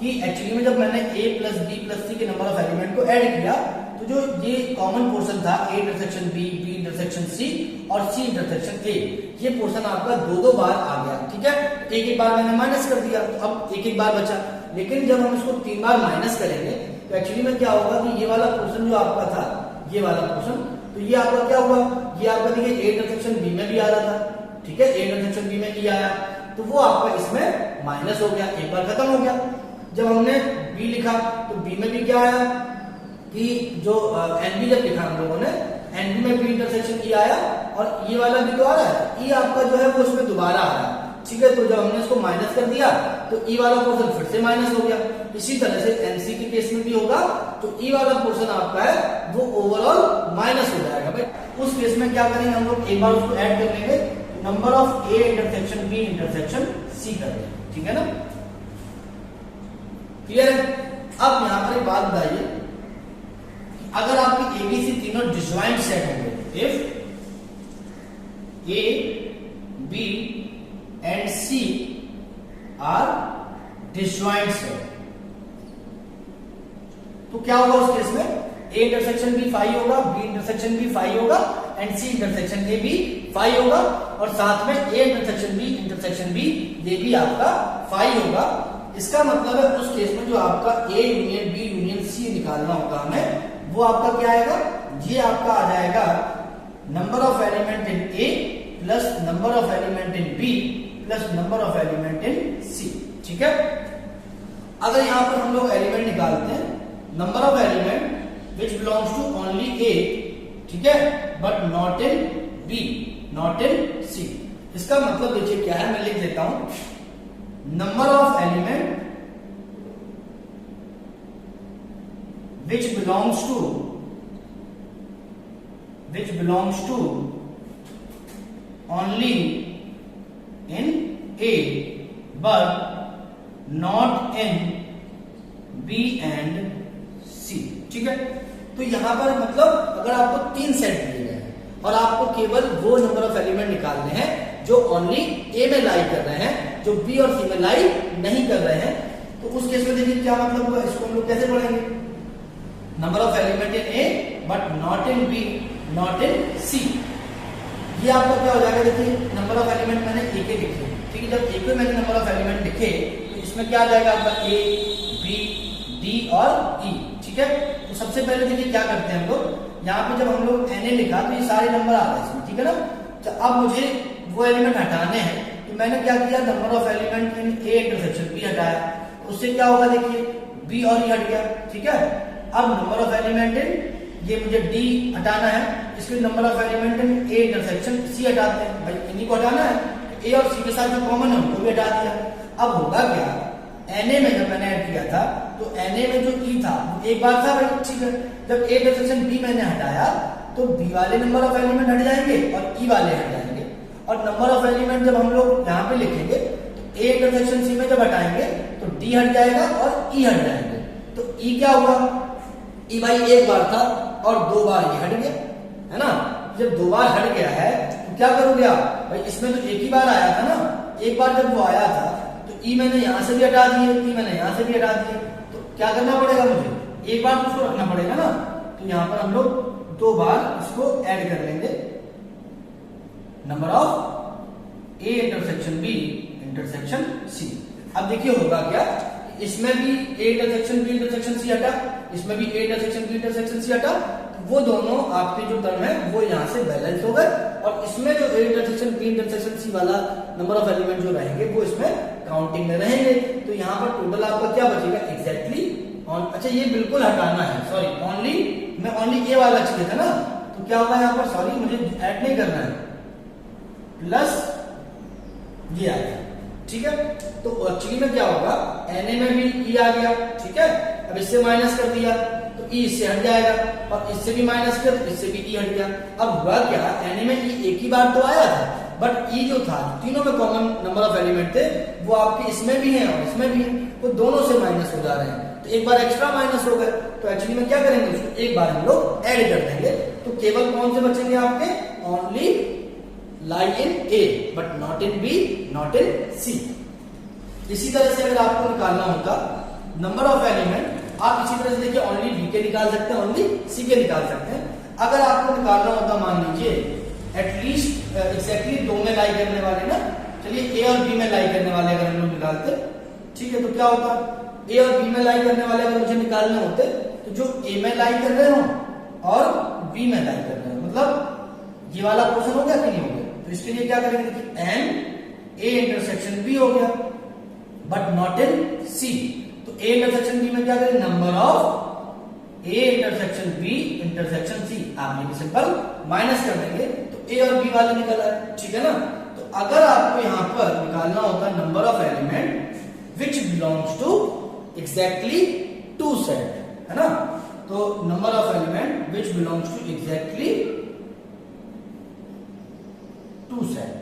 कि एक्चुअली में जब मैंने a plus B plus C के नंबर ऑफ एलिमेंट को ऐड किया तो जो ये कॉमन पोर्शन था a intersection B, B intersection C और सी इंटरसेक्शन a, ये पोर्शन आपका दो बार आ गया। ठीक है, एक एक बार मैंने माइनस कर दिया, तो अब एक एक बार बचा। लेकिन जब हम इसको 3 बार माइनस करेंगे तो एक्चुअली में क्या होगा कि ये वाला पोर्शन जो आपका था, ये वाला पोर्शन, तो ये आपका क्या हुआ, ये आपका देखिए a इंटरसेक्शन बी में भी आ रहा था। ठीक है, a इंटरसेक्शन बी में आया तो वो आपका इसमें माइनस हो गया, एक बार खत्म हो गया। जब हमने b लिखा तो b में भी क्या आया कि जो nb जब लिखा हम लोगों ने, nb में b इंटरसेक्शन e आया, और ये वाला भी तो आ रहा है, e आपका जो है वो उसमें दोबारा आ रहा है। ठीक है, तो जब हमने इसको माइनस कर दिया तो e वाला पोर्शन फिर से माइनस हो गया। इसी तरह से nc के केस में भी होगा, तो e वाला पोर्शन आपका है वो ओवरऑल माइनस हो जाएगा। भाई उस केस में क्या करेंगे हम लोग, एक बार उसको ऐड कर लेंगे, number of a intersection b intersection c कर लेंगे। ठीक है ना, क्लियर है। अब यहां पर एक बात बताइए, अगर आपके एबीसी तीनों डिसजॉइंट सेट होंगे, if A B and C are disjoint set, तो क्या होगा उस केस में, ए इंटरसेक्शन बी फाई होगा, बी इंटरसेक्शन बी फाई होगा, एंड सी इंटरसेक्शन ए भी फाई होगा, और साथ में ए इंटरसेक्शन बी ये भी आपका फाई होगा। इसका मतलब है उस केस में जो आपका A union B union C निकालना होगा हमें, वो आपका क्या आएगा, ये आपका आ जाएगा number of element in A plus number of element in B plus number of element in C. ठीक है, अगर यहां पर हम लोग एलिमेंट निकालते हैं, number of element which belongs to only A, ठीक है, but not in B not in C. इसका मतलब देखिए क्या है, मैं लिख देता हूं, number of element which belongs to only in A but not in B and C। ठीक है, तो यहां पर मतलब अगर आपको 3 सेट दिए गए हैं और आपको केवल वो नंबर ऑफ एलिमेंट निकालने हैं जो ओनली ए में लाई कर रहे हैं, जो बी और सी में लाई नहीं कर रहे हैं, तो उस केस में देखिए क्या मतलब हुआ, इसको हम लोग कैसे पढ़ेंगे, number of element in A but not in B not in C. ये आपका क्या हो जाएगा, देखिए नंबर ऑफ एलिमेंट मैंने एक ही लिखे, ठीक है, जब एक में मैंने नंबर ऑफ एलिमेंट लिखे तो इसमें क्या आ जाएगा आपका ए बी डी और ई। ठीक है, तो सबसे पहले देखिए क्या करते हैं हम लोग, यहाँ पे जब हम लोग एन ए लिखा तो ये सारे नंबर आ रहे हैं इसमें। ठीक है ना, तो अब मुझे वो एलिमेंट हटाने हैं, तो मैंने क्या किया, number of element in A intersection B हटाया, उससे क्या होगा देखिए बी और ई हट गया। ठीक है, अब नंबर ऑफ एलिमेंट इन ये मुझे डी हटाना है, इसलिए number of element in A intersection C हटाते हैं, भाई इन्हीं को हटाना है, तो ए और सी के साथ जो कॉमन है उनको भी हटा दिया। अब होगा क्या, एनए में जब मैंने ऐड किया था तो एनए में जो ई था वो एक बार था भाई। ठीक है, जब ए इंटरसेक्शन बी मैंने हटाया तो बी वाले नंबर ऑफ एलिमेंट हट जाएंगे और ई वाले हट जाएंगे, और नंबर ऑफ एलिमेंट जब हम लोग यहाँ पे लिखेंगे तो ए इंटरसेक्शन सी में जब हटाएंगे तो डी हट जाएगा और ई हट जाएंगे, तो ई क्या हुआ, ई भाई एक बार था और 2 बार ये हट गया, है ना। जब 2 बार हट गया है तो क्या करोगे आप, भाई इसमें तो एक ही बार आया था ना, एक बार जब वो आया था तो ई मैंने यहां से भी हटा दिए, ई मैंने यहां से भी हटा दिए, तो क्या करना पड़ेगा मुझे, एक बार तो उसको रखना पड़ेगा ना, तो यहां पर हम लोग 2 बार इसको ऐड कर लेंगे, number of A intersection B intersection C. अब देखिए होगा क्या, इसमें भी A intersection B intersection C हटा, इसमें भी A intersection B intersection C हटा, वो दोनों आपके जो टर्म है वो यहाँ से बैलेंस हो गए, और इसमें जो A intersection B intersection C वाला नंबर ऑफ एलिमेंट जो रहेंगे वो इसमें काउंटिंग में रहेंगे। तो यहाँ पर टोटल आपका क्या बचेगा, एग्जैक्टली अच्छा ये बिल्कुल हटाना है, सॉरी ओनली, मैं ओनली ए वाला चाहिए था ना, तो क्या होगा यहाँ पर, सॉरी मुझे ऐड नहीं करना है, प्लस ये आ गया। ठीक है, तो एक्चुअली में क्या होगा, एनए में भी ई आ गया। ठीक है, अब इससे माइनस कर दिया तो ई इससे हट जाएगा, और इससे भी माइनस किया तो इससे भी ई हट गया। अब हुआ क्या, एनए में ई एक ही बार तो आया था, बट ई जो था तीनों में कॉमन नंबर ऑफ एलिमेंट थे वो आपके इसमें भी है और इसमें भी है, वो दोनों से माइनस हो जा रहे हैं, तो एक बार एक्स्ट्रा माइनस हो गए, तो एक्चुअली में क्या करेंगे, उसको एक बार हम लोग ऐड कर देंगे, तो केवल कौन से बचेंगे आपके, only lie in A but not in B, not in C. इसी तरह से अगर आपको निकालना होता नंबर ऑफ एलिमेंट, आप इसी तरह से देखिए ओनली बी के निकाल सकते हैं, ओनली सी के निकाल सकते हैं। अगर आपको निकालना होता मान लीजिए एटलीस्ट एग्जैक्टली दो में लाई करने वाले ना, चलिए ए और बी में लाई करने वाले अगर हम लोग निकालते, ठीक है, तो क्या होता, ए और बी में लाई करने वाले अगर मुझे निकालने होते, तो जो ए में लाई कर रहे हो और बी में लाई कर रहे हो, मतलब ये वाला पोर्शन हो गया कि नहीं हो गया, तो इसके लिए क्या करेंगे, देखिए एन ए इंटरसेक्शन बी हो गया बट नॉट इन सी, तो ए इंटरसेक्शन बी में क्या करें, number of A intersection B intersection C, आप ये भी सिंपल माइनस कर देंगे, तो ए और बी वाले निकल आए, ठीक है ना। तो अगर आपको यहां पर निकालना होता number of element which belongs to exactly two set, है ना, तो number of element which belongs to exactly two set,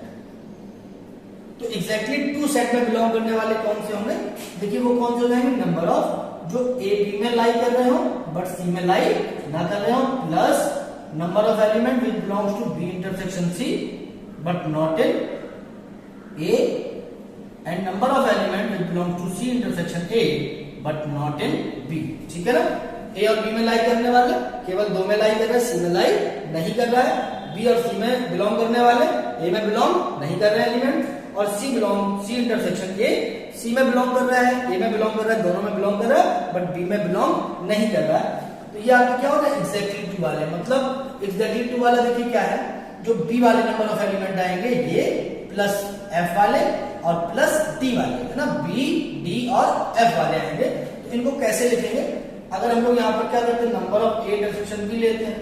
तो एग्जैक्टली टू सेट में बिलोंग करने वाले कौन से होंगे, देखिए वो कौन से हो जाएंगे, नंबर ऑफ जो ए बी में लाई कर रहे हो बट सी में लाई ना कर रहे हो, plus number of element which belongs to B intersection C but not in A, and number of element which belongs to C intersection A but not in B, ठीक है ना। ए और बी में लाई करने वाले केवल दो में लाई कर रहे हैं, सी में लाई नहीं कर रहा है, बी और सी में बिलोंग करने वाले ए में बिलोंग नहीं कर रहे हैं एलिमेंट, और सी इंटरसेक्शन ए सी में बिलोंग कर रहा है, ए में बिलोंग कर रहा है, दोनों में बिलोंग कर रहा है बट बी में बिलोंग नहीं कर रहा है, तो ये आपका क्या होगा, एग्जैक्टली टू वाले, मतलब एग्जैक्टली टू वाला देखिए क्या है, जो बी वाले नंबर ऑफ एलिमेंट आएंगे ये प्लस एफ वाले और प्लस डी वाले, है ना, बी डी और एफ वाले आएंगे, तो इनको कैसे लिखेंगे, अगर हम लोग यहाँ पर क्या करते हैं, number of A intersection B लेते हैं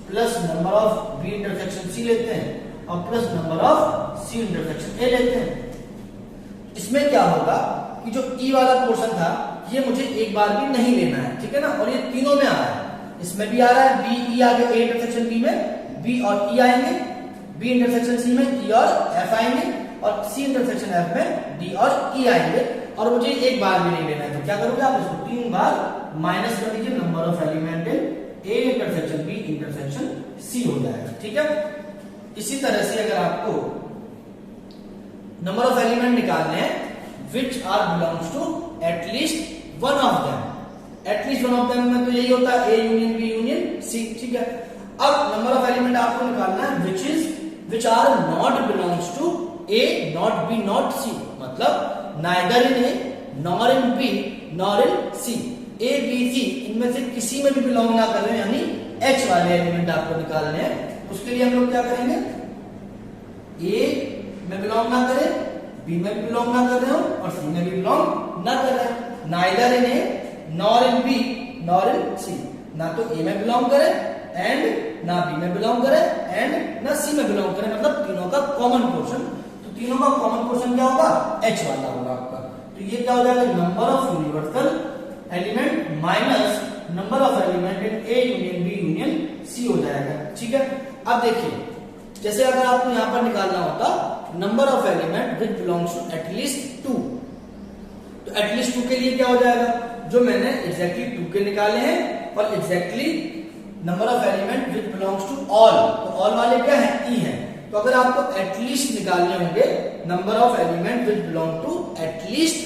plus number of B intersection C लेते हैं और plus number of C intersection A लेते हैं, इसमें क्या होगा कि जो ई वाला पोर्शन था ये मुझे एक बार भी नहीं लेना है, ठीक है ना, और ये तीनों में आ रहा है, इसमें भी आ रहा है, बी ई आ गया, ए इंटरसेक्शन बी में बी और ई आएंगे, बी इंटरसेक्शन सी में ई और एफ आएंगे, और सी इंटरसेक्शन एफ में डी और ई आएंगे, और मुझे एक बार भी नहीं लेना है, तो क्या करोगे आप, इसको तीन बार माइनस कर दीजिए, number of element in A intersection B intersection C हो जाएगा, ठीक है। इसी तरह से अगर आपको नंबर ऑफ एलिमेंट निकालने हैं which are belongs to at least one of them, at least one of them में तो यही होता है A union B union C, ठीक है। अब नंबर ऑफ एलिमेंट आपको निकालना है which are not belongs to A not B not C, मतलब neither in A nor in B nor in C, A B C इनमें से किसी में भी बिलोंग ना कर रहे हैं, यानी एच वाले एलिमेंट आपको निकालने हैं, उसके लिए हम लोग क्या करेंगे, ए में बिलोंग ना करें, बी में भी बिलोंग ना कर रहे हो और सी में भी बिलोंग ना कर रहे हैं, neither in A nor in B nor in C, ना तो ए में बिलोंग करे एंड ना बी में बिलोंग करे एंड ना सी में बिलोंग करे, मतलब तीनों का कॉमन पोर्शन, तो तीनों का कॉमन पोर्शन क्या होगा, एच वाला होगा आपका, तो ये क्या हो जाएगा, number of universal element minus number of element in A union B union C हो जाएगा, ठीक है। अब देखिए जैसे अगर आपको यहां पर निकालना होता number of element which belongs to at least two, तो एटलीस्ट टू के लिए क्या हो जाएगा, जो मैंने एग्जैक्टली टू के निकाले हैं और exactly number of element which belongs to all, तो ऑल वाले क्या है, ई है, तो अगर आपको एटलीस्ट निकालने होंगे number of element which belong to at least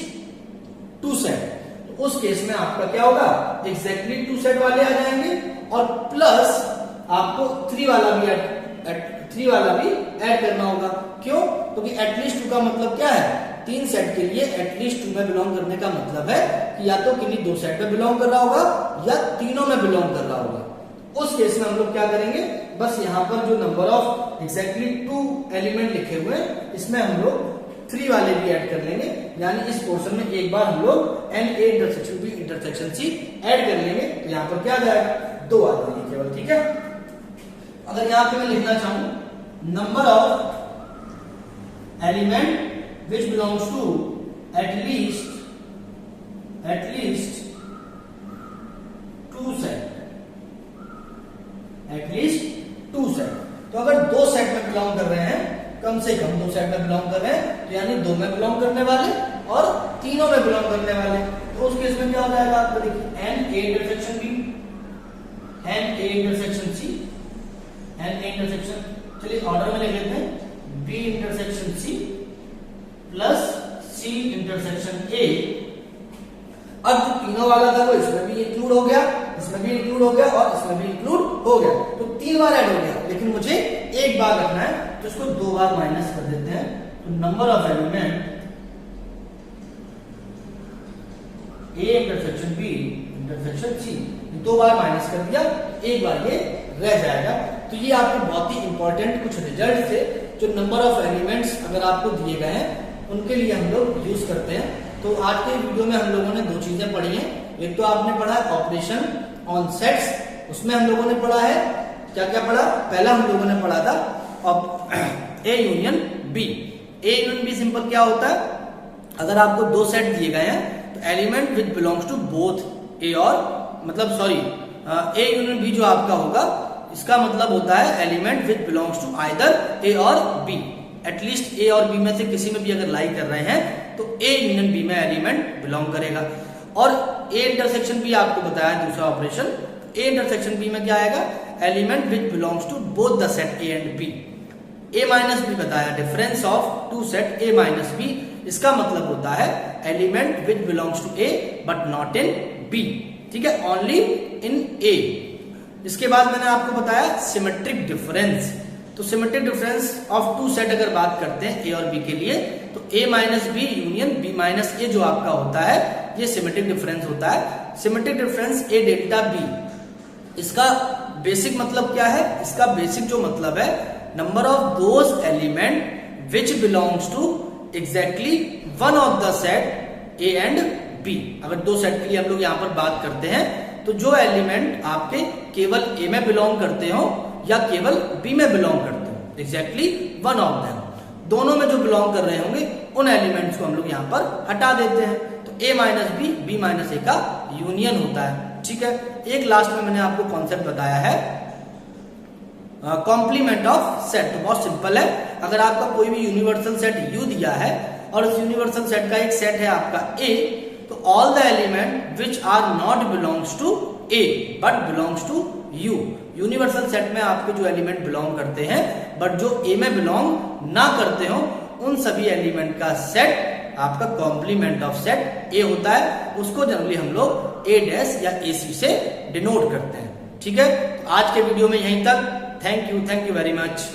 two set, तो उस केस में आपका क्या होगा, एग्जैक्टली टू सेट वाले आ जाएंगे और प्लस आपको थ्री वाला भी ऐड करना होगा, क्यों, क्योंकि एटलीस्ट टू का मतलब क्या है, तीन सेट के लिए एटलीस्ट टू में बिलोंग करने का मतलब है कि या तो किन्हीं दो सेट में बिलोंग कर रहा होगा या तीनों में बिलोंग कर रहा होगा, उस केस में हम लोग क्या करेंगे, बस यहाँ पर जो number of exactly two element लिखे हुए हैं इसमें हम लोग थ्री वाले भी ऐड कर लेंगे, यानी इस पोर्शन में एक बार हम लोग n A intersection B intersection C add कर लेंगे, तो यहाँ पर क्या आ जाएगा, दो आ जाएंगे केवल, ठीक है। अगर यहाँ पे मैं लिखना चाहूं number of element which belongs to at least two set, at least two set, तो अगर दो सेट में बिलोंग कर रहे हैं, कम से कम दो सेट में बिलोंग कर रहे हैं, तो यानी दो में बिलोंग करने वाले और तीनों में बिलोंग करने वाले, तो उस केस में क्या हो जाएगा आपका, देखिए n A intersection B, n A intersection C, n A intersection, चलिए ऑर्डर में लिख लेते हैं, B intersection C plus C intersection A. अब जो तीनों वाला था वो इसमें भी इंक्लूड हो गया, इसमें भी इंक्लूड हो गया और इसमें भी इंक्लूड हो गया, तो 3 बार ऐड हो गया। लेकिन मुझे एक बार रखना है तो इसको 2 बार माइनस कर देते हैं, तो number of element A intersection B intersection C 2 बार माइनस कर दिया, एक बार ये रह जाएगा। तो ये आपके बहुत ही इंपॉर्टेंट कुछ रिजल्ट थे जो नंबर ऑफ एलिमेंट्स अगर आपको दिए गए हैं उनके लिए हम लोग यूज करते हैं। तो आज के वीडियो में हम लोगों ने 2 चीजें पढ़ी हैं, एक तो आपने पढ़ा है ऑपरेशन ऑन सेट्स, उसमें हम लोगों ने पढ़ा है क्या क्या पढ़ा, पहला हम लोगों ने पढ़ा था A union B. A union B simple क्या होता है, अगर आपको 2 सेट दिए गए हैं तो element which belongs to both A और मतलब सॉरी ए यूनियन बी जो आपका होगा इसका मतलब होता है element which belongs to either A और बी, एटलीस्ट ए और बी में से किसी में भी अगर लाई कर रहे हैं तो ए यूनियन बी में एलिमेंट बिलोंग करेगा। और ए इंटरसेक्शन बी आपको बताया दूसरा ऑपरेशन, ए इंटरसेक्शन बी में क्या आएगा, element which belongs to both the set A and B. A minus B बताया, difference of 2 set A minus B, इसका मतलब होता है element which belongs to A but not in B, ठीक है, ओनली इन ए। इसके बाद मैंने आपको बताया सिमेट्रिक डिफरेंस, तो सिमेट्रिक डिफरेंस ऑफ 2 सेट अगर बात करते हैं ए और बी के लिए तो A minus B union B minus A जो आपका होता है ये सिमेट्रिक डिफरेंस होता है। Symmetric difference A delta B, इसका बेसिक मतलब क्या है, इसका बेसिक जो मतलब है number of those element which belongs to exactly one of the set A and B. अगर 2 सेट के लिए हम लोग यहाँ पर बात करते हैं तो जो एलिमेंट आपके केवल ए में बिलोंग करते हो या केवल बी में बिलोंग करते हो, एग्जैक्टली वन ऑफ देम, दोनों में जो बिलोंग कर रहे होंगे उन एलिमेंट्स को हम लोग यहाँ पर हटा देते हैं, तो A minus B B minus A का यूनियन होता है, ठीक है। एक लास्ट में मैंने आपको कॉन्सेप्ट बताया है कॉम्प्लीमेंट ऑफ सेट, तो बहुत सिंपल है, अगर आपका कोई भी यूनिवर्सल सेट यू दिया है और इस यूनिवर्सल सेट का एक सेट है आपका ए, तो all the element which are not belongs to A but belongs to U, universal set में आपके जो एलिमेंट बिलोंग करते हैं बट जो ए में बिलोंग ना करते हो उन सभी एलिमेंट का सेट आपका कॉम्प्लीमेंट ऑफ सेट ए होता है, उसको जनरली हम लोग ए डैश या ए सी से डिनोट करते हैं, ठीक है। तो आज के वीडियो में यहीं तक, थैंक यू वेरी मच।